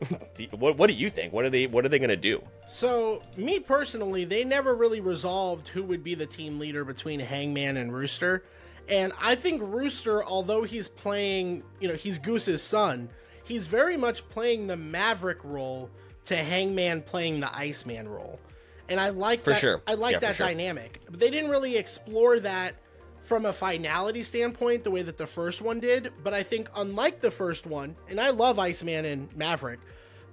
what do you think? What are they going to do? So me personally, they never really resolved who would be the team leader between Hangman and Rooster. And I think Rooster, although he's playing, he's Goose's son, he's very much playing the Maverick role to Hangman playing the Iceman role. And I like that. Sure. I like that dynamic. But they didn't really explore that from a finality standpoint the way that the first one did. But I think unlike the first one, and I love Iceman and Maverick,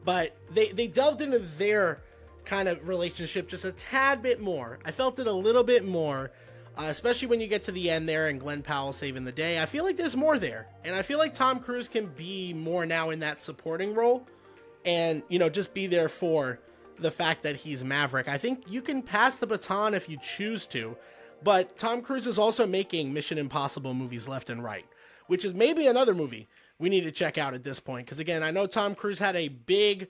but they delved into their kind of relationship just a tad bit more. I felt it a little bit more. Especially when you get to the end there and Glenn Powell saving the day. I feel like there's more there. And I feel like Tom Cruise can be more now in that supporting role. And, just be there for the fact that he's Maverick. I think you can pass the baton if you choose to. But Tom Cruise is also making Mission Impossible movies left and right. Which is maybe another movie we need to check out at this point. Because again, I know Tom Cruise had a big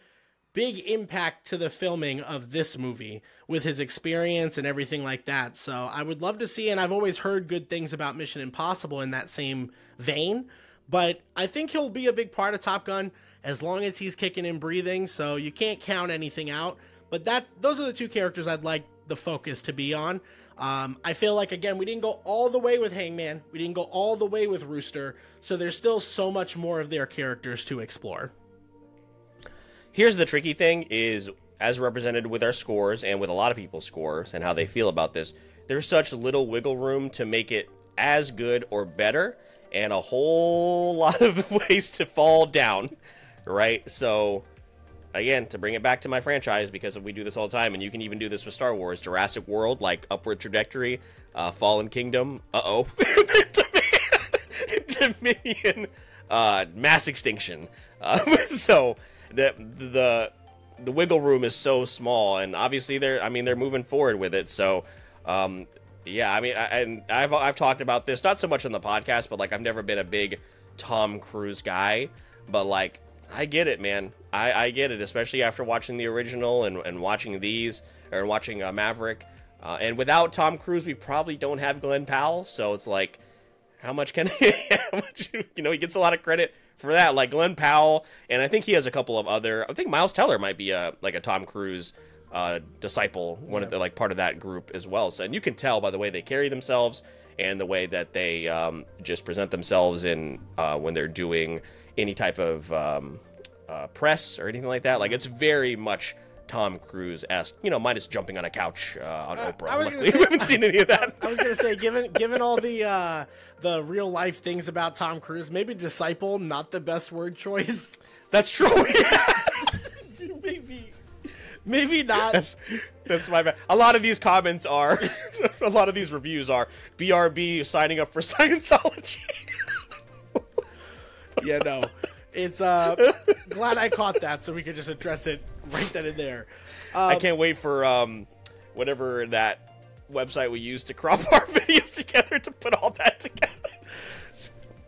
impact to the filming of this movie with his experience and everything like that. So I would love to see, and I've always heard good things about Mission Impossible in that same vein, but I think he'll be a big part of Top Gun as long as he's kicking and breathing. So you can't count anything out, but those are the two characters I'd like the focus to be on. I feel like, again, we didn't go all the way with Hangman. We didn't go all the way with Rooster. So there's still so much more of their characters to explore. Here's the tricky thing is, as represented with our scores and with a lot of people's scores and how they feel about this, there's such little wiggle room to make it as good or better and a whole lot of ways to fall down, right? So, again, to bring it back to my franchise, because we do this all the time, and you can even do this with Star Wars, Jurassic World, like Upward Trajectory, Fallen Kingdom, Dominion, Mass Extinction. So... The the wiggle room is so small, and obviously they're moving forward with it. So, yeah, I mean, I've talked about this not so much on the podcast, but like I've never been a big Tom Cruise guy, but like I get it, man. I get it, especially after watching the original and watching these or watching Maverick. And without Tom Cruise, we probably don't have Glenn Powell. So it's like, how much can he gets a lot of credit for that, like Glenn Powell, and I think he has a couple of other. I think Miles Teller might be a Tom Cruise disciple, one of the like part of that group as well. So, and you can tell by the way they carry themselves and the way that they just present themselves in when they're doing any type of press or anything like that. Like it's very much Tom Cruise-esque, minus jumping on a couch on Oprah. Luckily, we haven't seen any of that. I was gonna say, given all the real life things about Tom Cruise, maybe disciple not the best word choice. That's true. Yeah. maybe not. That's my bad. A lot of these comments are, a lot of these reviews are BRB signing up for Scientology. Yeah, no. It's glad I caught that so we could just address it right then and there. I can't wait for whatever that website we use to crop our videos together to put all that together.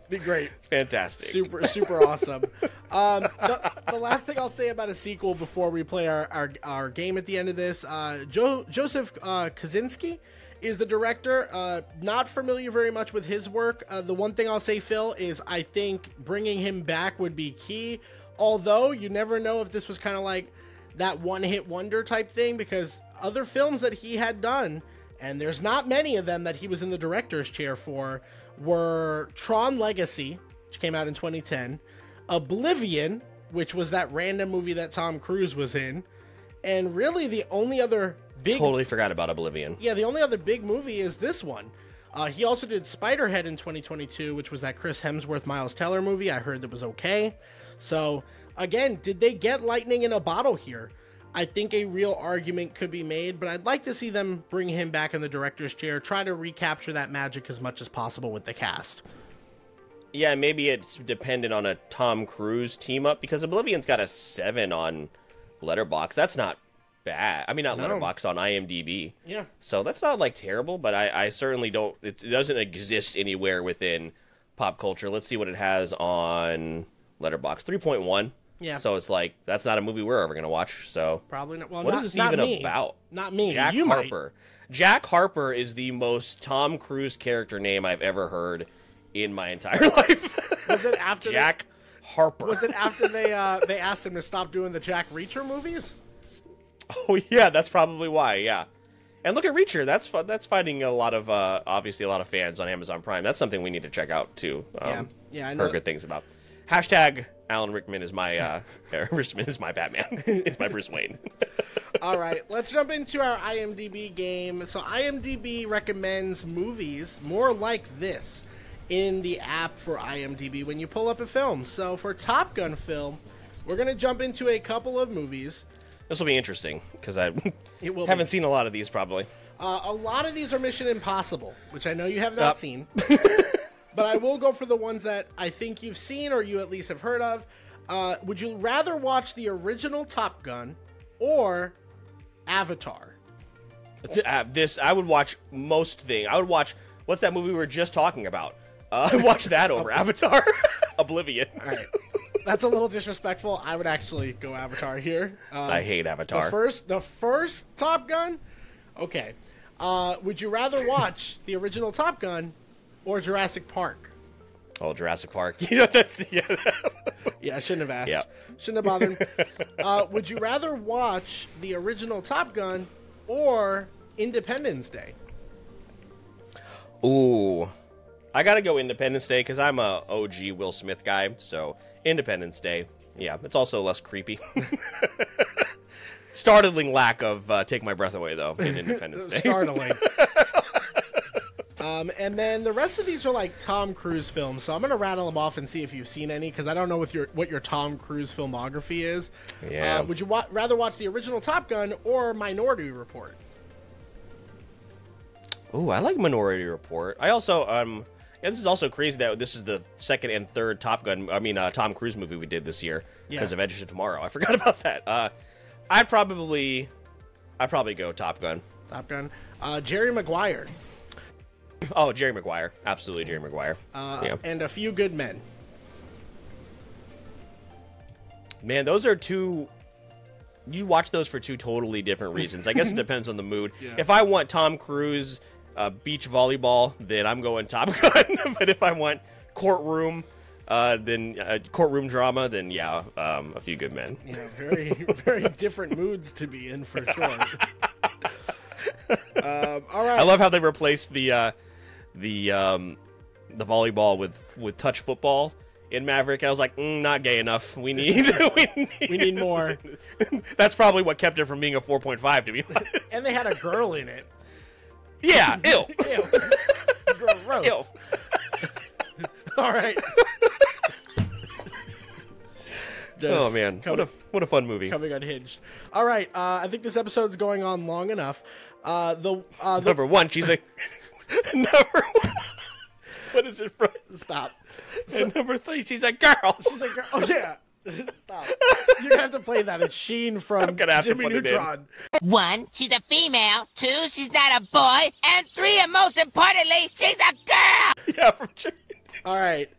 Be great. Fantastic. Super awesome. The last thing I'll say about a sequel before we play our game at the end of this, Joseph Kosinski is the director. Not familiar very much with his work. The one thing I'll say, Phil, is I think bringing him back would be key. Although you never know if this was kind of like that one-hit wonder type thing, because other films that he had done, and there's not many of them that he was in the director's chair for, were Tron Legacy, which came out in 2010, Oblivion, which was that random movie that Tom Cruise was in, and really the only other big... Totally forgot about Oblivion. Yeah, the only other big movie is this one. He also did Spiderhead in 2022, which was that Chris Hemsworth, Miles Teller movie. I heard that was okay. So, again, did they get lightning in a bottle here? I think a real argument could be made, but I'd like to see them bring him back in the director's chair, try to recapture that magic as much as possible with the cast. Yeah, maybe it's dependent on a Tom Cruise team up, because Oblivion's got a 7 on Letterboxd. That's not bad. I mean, not Letterboxd, on IMDb. Yeah. So that's not like terrible, but I certainly don't. It doesn't exist anywhere within pop culture. Let's see what it has on Letterboxd. 3.1. Yeah. So it's like, that's not a movie we're ever going to watch. So probably not. Well, what is this even about? Not me. Jack you Harper. Might. Jack Harper is the most Tom Cruise character name I've ever heard in my entire life. Was it after Jack Harper? Was it after they asked him to stop doing the Jack Reacher movies? Oh yeah, that's probably why. Yeah. And look at Reacher. That's fun. That's finding a lot of obviously a lot of fans on Amazon Prime. That's something we need to check out too. Yeah, I know. Heard good things about. Hashtag Alan Rickman is my Rickman is my Batman. It's my Bruce Wayne. All right, let's jump into our IMDb game. So IMDb recommends movies more like this in the app for IMDb when you pull up a film. So for Top Gun film, we're going to jump into a couple of movies. This will be interesting because I haven't seen a lot of these probably. A lot of these are Mission Impossible, which I know you have not seen. But I will go for the ones that I think you've seen or you at least have heard of. Would you rather watch the original Top Gun or Avatar? I would watch most things. I would watch, what's that movie we were just talking about? I'd watch that over Avatar. Oblivion. All right. That's a little disrespectful. I would actually go Avatar here. I hate Avatar. The first Top Gun? Okay. Would you rather watch the original Top Gun or Jurassic Park? Oh, Jurassic Park. That's... Yeah, I shouldn't have asked. Yeah. Shouldn't have bothered. Would you rather watch the original Top Gun or Independence Day? Ooh. I gotta go Independence Day because I'm a OG Will Smith guy, so Independence Day. Yeah, it's also less creepy. Startling lack of Take My Breath Away, though, in Independence Day. Startling. And then the rest of these are like Tom Cruise films, so I'm going to rattle them off and see if you've seen any, because I don't know what your Tom Cruise filmography is. Yeah. Would you rather watch the original Top Gun or Minority Report? Ooh, I like Minority Report. I also, this is also crazy that this is the second and third Tom Cruise movie we did this year because of Edge of Tomorrow. I forgot about that. I'd probably go Top Gun. Top Gun. Jerry Maguire. Oh, Jerry Maguire. Absolutely Jerry Maguire. And A Few Good Men. Man, those are two... You watch those for two totally different reasons. I guess it depends on the mood. Yeah. If I want Tom Cruise beach volleyball, then I'm going Top Gun. But if I want courtroom, courtroom drama, then yeah, A Few Good Men. Yeah, very, very different moods to be in for sure. All right. I love how they replaced the volleyball with touch football in Maverick. I was like, not gay enough. We need more. That's probably what kept it from being a 4.5, to be honest. And they had a girl in it. Yeah, ew. Ew. Gross. Ew. All right. Oh man, what a fun movie. Coming unhinged. All right, I think this episode's going on long enough. Number one, she's a number one. What is it from? Stop. And number three, she's a girl. She's a girl. Oh yeah. Stop. You're gonna have to play that. It's Sheen from Jimmy Neutron. 1, she's a female. 2, she's not a boy. And 3, and most importantly, she's a girl. Yeah, from Jimmy. All right.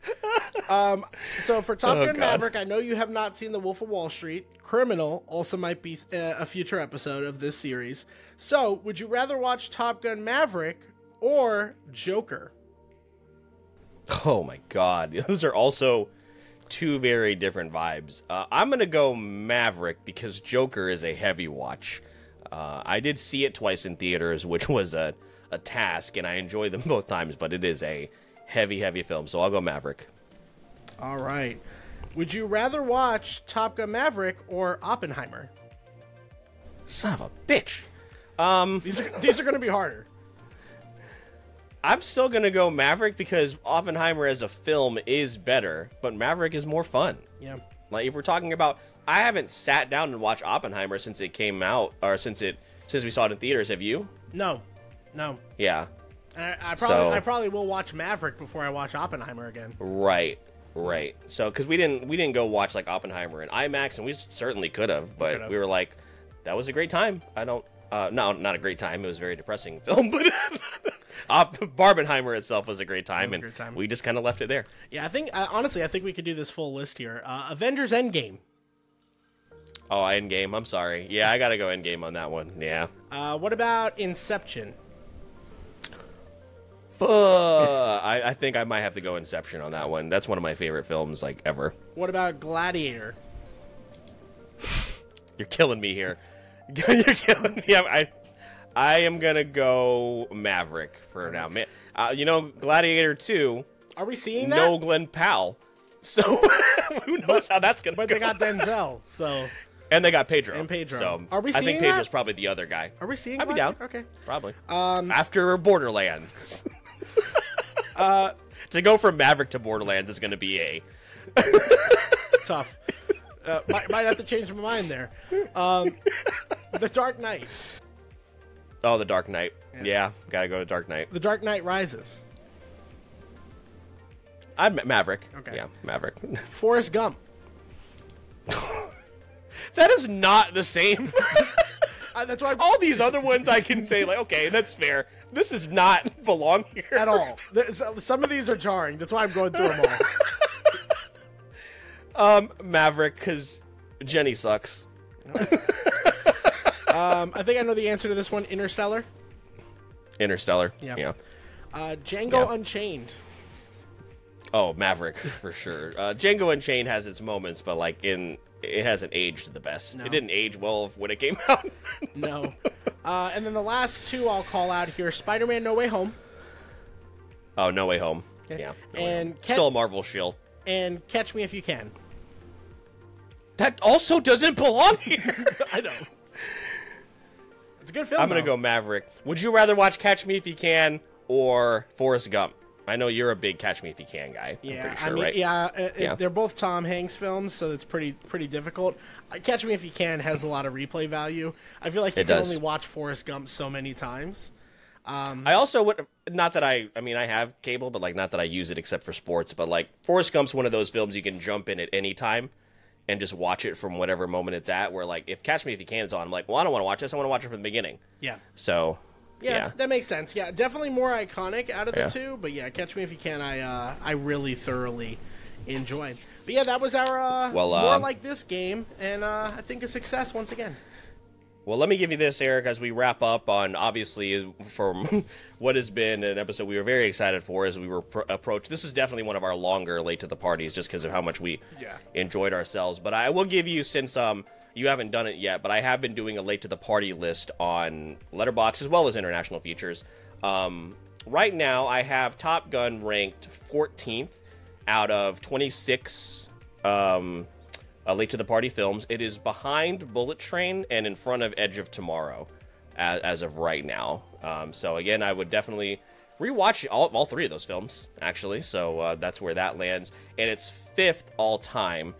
So for Top Gun Maverick, I know you have not seen The Wolf of Wall Street. Criminal also might be a future episode of this series. So, would you rather watch Top Gun Maverick or Joker? Oh my God, those are also two very different vibes. I'm gonna go Maverick because Joker is a heavy watch. I did see it twice in theaters, which was a task, and I enjoyed them both times. But it is a heavy film, so I'll go Maverick. All right. Would you rather watch Top Gun Maverick or Oppenheimer? Son of a bitch. These are going to be harder. I'm still going to go Maverick because Oppenheimer as a film is better, but Maverick is more fun. Yeah. Like, if we're talking about... I haven't sat down and watched Oppenheimer since it came out, or since we saw it in theaters. Have you? No. Yeah. I probably will watch Maverick before I watch Oppenheimer again. Right. So, because we didn't go watch like Oppenheimer in IMAX, and we certainly could have, but we were like, that was a great time. No, not a great time. It was a very depressing film, but Barbenheimer itself was a great time, and we just kind of left it there. Yeah, honestly, I think we could do this full list here. Avengers Endgame. Oh, Endgame. I'm sorry. Yeah, I gotta go Endgame on that one. Yeah. What about Inception? I think I might have to go Inception on that one. That's one of my favorite films, like, ever. What about Gladiator? You're killing me here. You're killing me. I am gonna go Maverick for now. Man, Gladiator 2. Are we seeing that? No Glenn Powell. So who knows how that's gonna go? But they got Denzel, so. And they got Pedro. So are we seeing I think Pedro's probably the other guy. Are we seeing? I'd be down. Okay, probably. After Borderlands. To go from Maverick to Borderlands is going to be tough. Might have to change my mind there. The Dark Knight. Oh, The Dark Knight. Yeah, gotta go to Dark Knight. The Dark Knight Rises. Maverick. Okay. Yeah, Maverick. Forrest Gump. That is not the same. That's why all these other ones I can say, like, okay, that's fair. This does not belong here at all. Some of these are jarring. That's why I'm going through them all. Maverick, because Jenny sucks. I think I know the answer to this one. Interstellar. Yeah. Django Unchained. Oh, Maverick for sure. Django Unchained has its moments, but like it hasn't aged the best. No. It didn't age well when it came out. No. And then the last two I'll call out here: Spider-Man: No Way Home. Oh, No Way Home. Okay. Yeah. And still a Marvel shield. And Catch Me If You Can. That also doesn't belong here. I know. It's a good film. I'm gonna go Maverick. Would you rather watch Catch Me If You Can or Forrest Gump? I know you're a big Catch Me If You Can guy. Yeah, I'm pretty sure, right? They're both Tom Hanks films, so it's pretty difficult. Catch Me If You Can has a lot of replay value. I feel like you can only watch Forrest Gump so many times. I also would not that I have cable, but like not that I use it except for sports. But like Forrest Gump's one of those films you can jump in at any time, and just watch it from whatever moment it's at. Where like if Catch Me If You Can is on, I'm like, well, I don't want to watch this. I want to watch it from the beginning. Yeah. So. Yeah, that makes sense. Yeah, definitely more iconic out of the two. But yeah, Catch Me If You Can, I really thoroughly enjoyed. But yeah, that was our more like this game, and I think a success once again. Well, let me give you this, Eric, as we wrap up on, obviously, from what has been an episode we were very excited for as we were approached. This is definitely one of our longer Late to the Parties just because of how much we enjoyed ourselves. But I will give you, since you haven't done it yet, but I have been doing a Late to the Party list on Letterboxd as well as international features. Right now, I have Top Gun ranked 14th out of 26 Late to the Party films. It is behind Bullet Train and in front of Edge of Tomorrow as of right now. So again, I would definitely rewatch all three of those films, actually. So that's where that lands. And it's 5th all time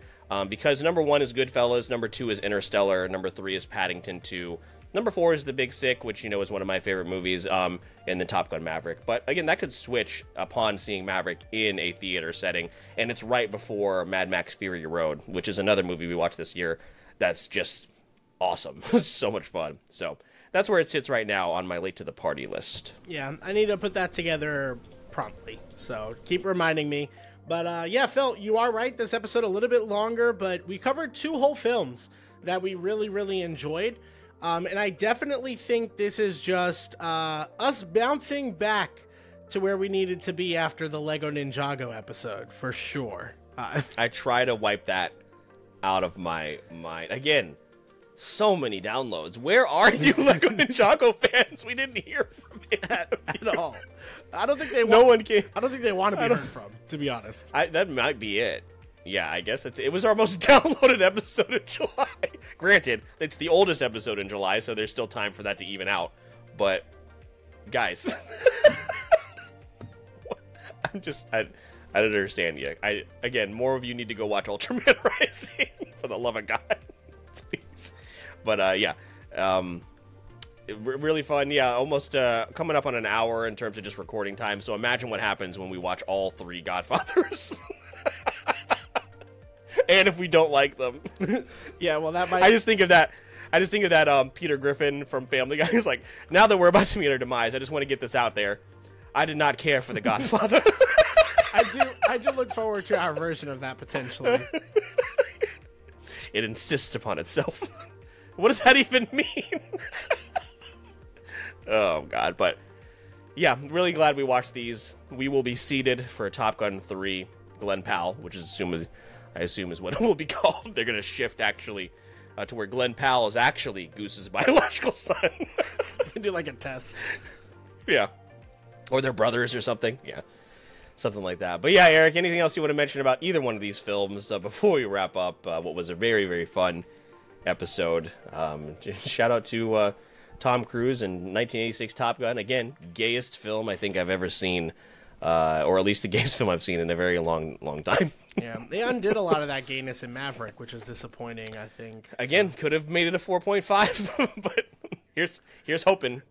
because number 1 is Goodfellas, number 2 is Interstellar, number 3 is Paddington 2, number 4 is The Big Sick, which, you know, is one of my favorite movies, and then Top Gun Maverick. But again, that could switch upon seeing Maverick in a theater setting, and it's right before Mad Max Fury Road, which is another movie we watched this year that's just awesome. So much fun. So that's where it sits right now on my Late to the Party list. Yeah, I need to put that together promptly, so keep reminding me. But yeah, Phil, you are right. This episode a little bit longer, but we covered 2 whole films that we really, really enjoyed. And I definitely think this is just us bouncing back to where we needed to be after the Lego Ninjago episode, for sure. I try to wipe that out of my mind. Again, so many downloads. Where are you, Lego Ninjago fans? We didn't hear from it at all. I don't think they want, no one came. I don't think they want to be heard from, to be honest. That might be it. Yeah, I guess it was our most downloaded episode in July. Granted, it's the oldest episode in July, so there's still time for that to even out. But, guys, I don't understand yet. Again, more of you need to go watch Ultraman Rising, for the love of God, please. But yeah, really fun. Yeah, almost coming up on an hour in terms of just recording time. So imagine what happens when we watch all 3 Godfathers. And if we don't like them. Yeah, well, that might... I just think of that Peter Griffin from Family Guy. He's like, now that we're about to meet our demise, I just want to get this out there. I did not care for The Godfather. I do look forward to our version of that, potentially. It insists upon itself. What does that even mean? Oh, God. But, yeah, really glad we watched these. We will be seated for Top Gun 3, Glen Powell, which I assume is what it will be called. They're going to shift, actually, to where Glen Powell is actually Goose's biological son. Do like a test. Yeah. Or they're brothers or something. Yeah. Something like that. But yeah, Eric, anything else you want to mention about either one of these films before we wrap up what was a very, very fun episode? Shout out to Tom Cruise and 1986 Top Gun. Again, gayest film I think I've ever seen. Or at least the gayest film I've seen in a very long time. Yeah, they undid a lot of that gayness in Maverick, which is disappointing, I think. Again, could have made it a 4.5, but here's hoping.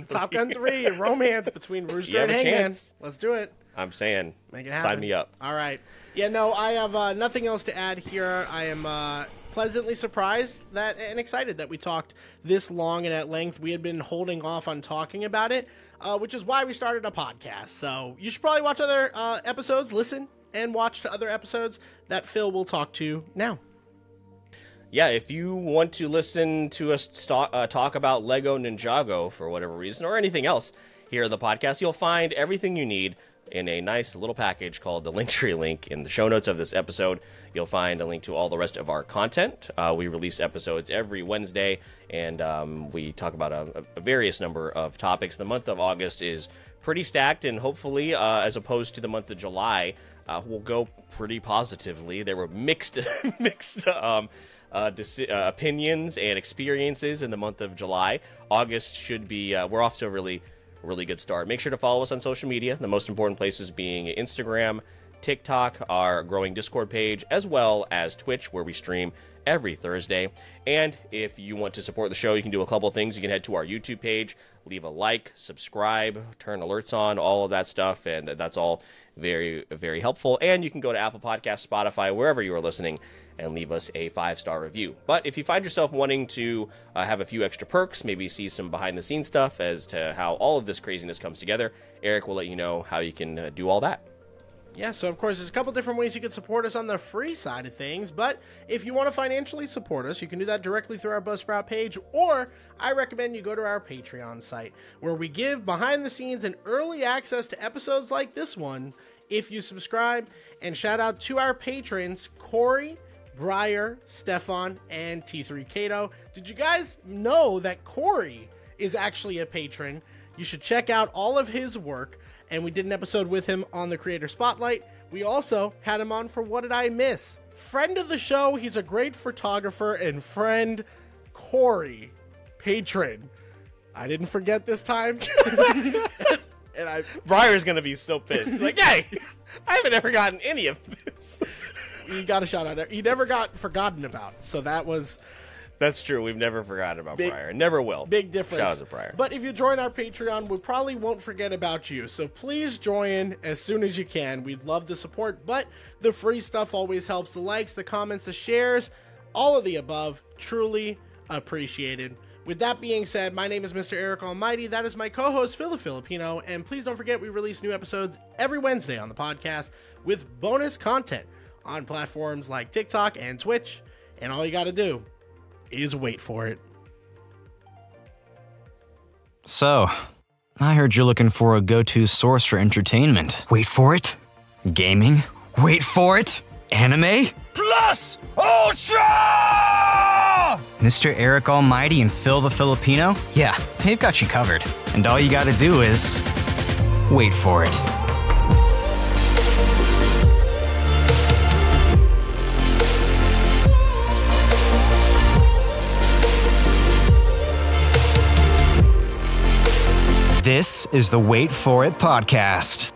Top Gun 3, a romance between Rooster and Hangman. Let's do it. I'm saying, make it happen. Sign me up. All right. Yeah, no, I have nothing else to add here. I am pleasantly surprised and excited that we talked this long and at length. We had been holding off on talking about it, which is why we started a podcast. So you should probably watch other episodes, listen, and watch to other episodes that Phil will talk to now. Yeah, if you want to listen to us talk about Lego Ninjago for whatever reason, or anything else here in the podcast, you'll find everything you need in a nice little package called the Linktree link in the show notes of this episode. You'll find a link to all the rest of our content. We release episodes every Wednesday, and we talk about a various number of topics. The month of August is pretty stacked, and hopefully, as opposed to the month of July, will go pretty positively. There were mixed opinions and experiences in the month of July. August should be, we're off to a really good start. Make sure to follow us on social media, the most important places being Instagram, TikTok, our growing Discord page, as well as Twitch, where we stream every Thursday. And if you want to support the show, you can do a couple of things. You can head to our YouTube page, leave a like, subscribe, turn alerts on, all of that stuff, and that's all very, very helpful. And you can go to Apple Podcasts, Spotify, wherever you are listening, and leave us a 5-star review. But if you find yourself wanting to have a few extra perks, maybe see some behind-the-scenes stuff as to how all of this craziness comes together, Eric will let you know how you can do all that. Yeah, so of course, there's a couple different ways you can support us on the free side of things, but if you want to financially support us, you can do that directly through our Buzzsprout page, or I recommend you go to our Patreon site, where we give behind the scenes and early access to episodes like this one if you subscribe. And shout out to our patrons, Corey, Briar, Stefan, and T3 Kato. Did you guys know that Corey is actually a patron? You should check out all of his work. And we did an episode with him on the Creator Spotlight. We also had him on for What Did I Miss? Friend of the show, he's a great photographer, and friend Corey, patron. I didn't forget this time. and Briar's gonna be so pissed. He's like, hey, I haven't ever gotten any of this. You got a shout out. He never got forgotten about. So that's true. We've never forgotten about Briar. Never will. Big difference. Shout out to Briar. But if you join our Patreon, we probably won't forget about you. So please join as soon as you can. We'd love the support, but the free stuff always helps. The likes, the comments, the shares, all of the above, truly appreciated. With that being said, my name is Mr. Eric Almighty. That is my co-host, Phil the Filipino. And please don't forget, we release new episodes every Wednesday on the podcast with bonus content on platforms like TikTok and Twitch. And all you got to do is wait for it. So, I heard you're looking for a go-to source for entertainment. Wait for it. Gaming? Wait for it. Anime? Plus Ultra! Mr. Eric Almighty and Phil the Filipino? Yeah, they've got you covered. And all you gotta do is wait for it. This is the Wait For It podcast.